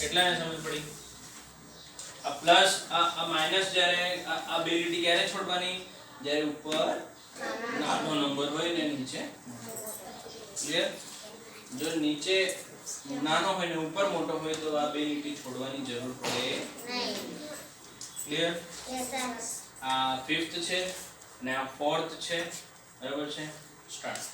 કેટલાને સમજ પડી? આ પ્લસ આ માઈનસ જ્યારે આ બે લીટી ક્યારે છોડવાની? જ્યારે ઉપર નાનો નંબર હોય ને નીચે. ક્લિયર? જો નીચે નાનો હોય ને ઉપર મોટો હોય તો આ બે લીટી છોડવાની જરૂર પડે નહીં. ક્લિયર? Yes sir. આ 5th છે ને આ 4th છે. બરાબર છે? સ્ટાર્ટ.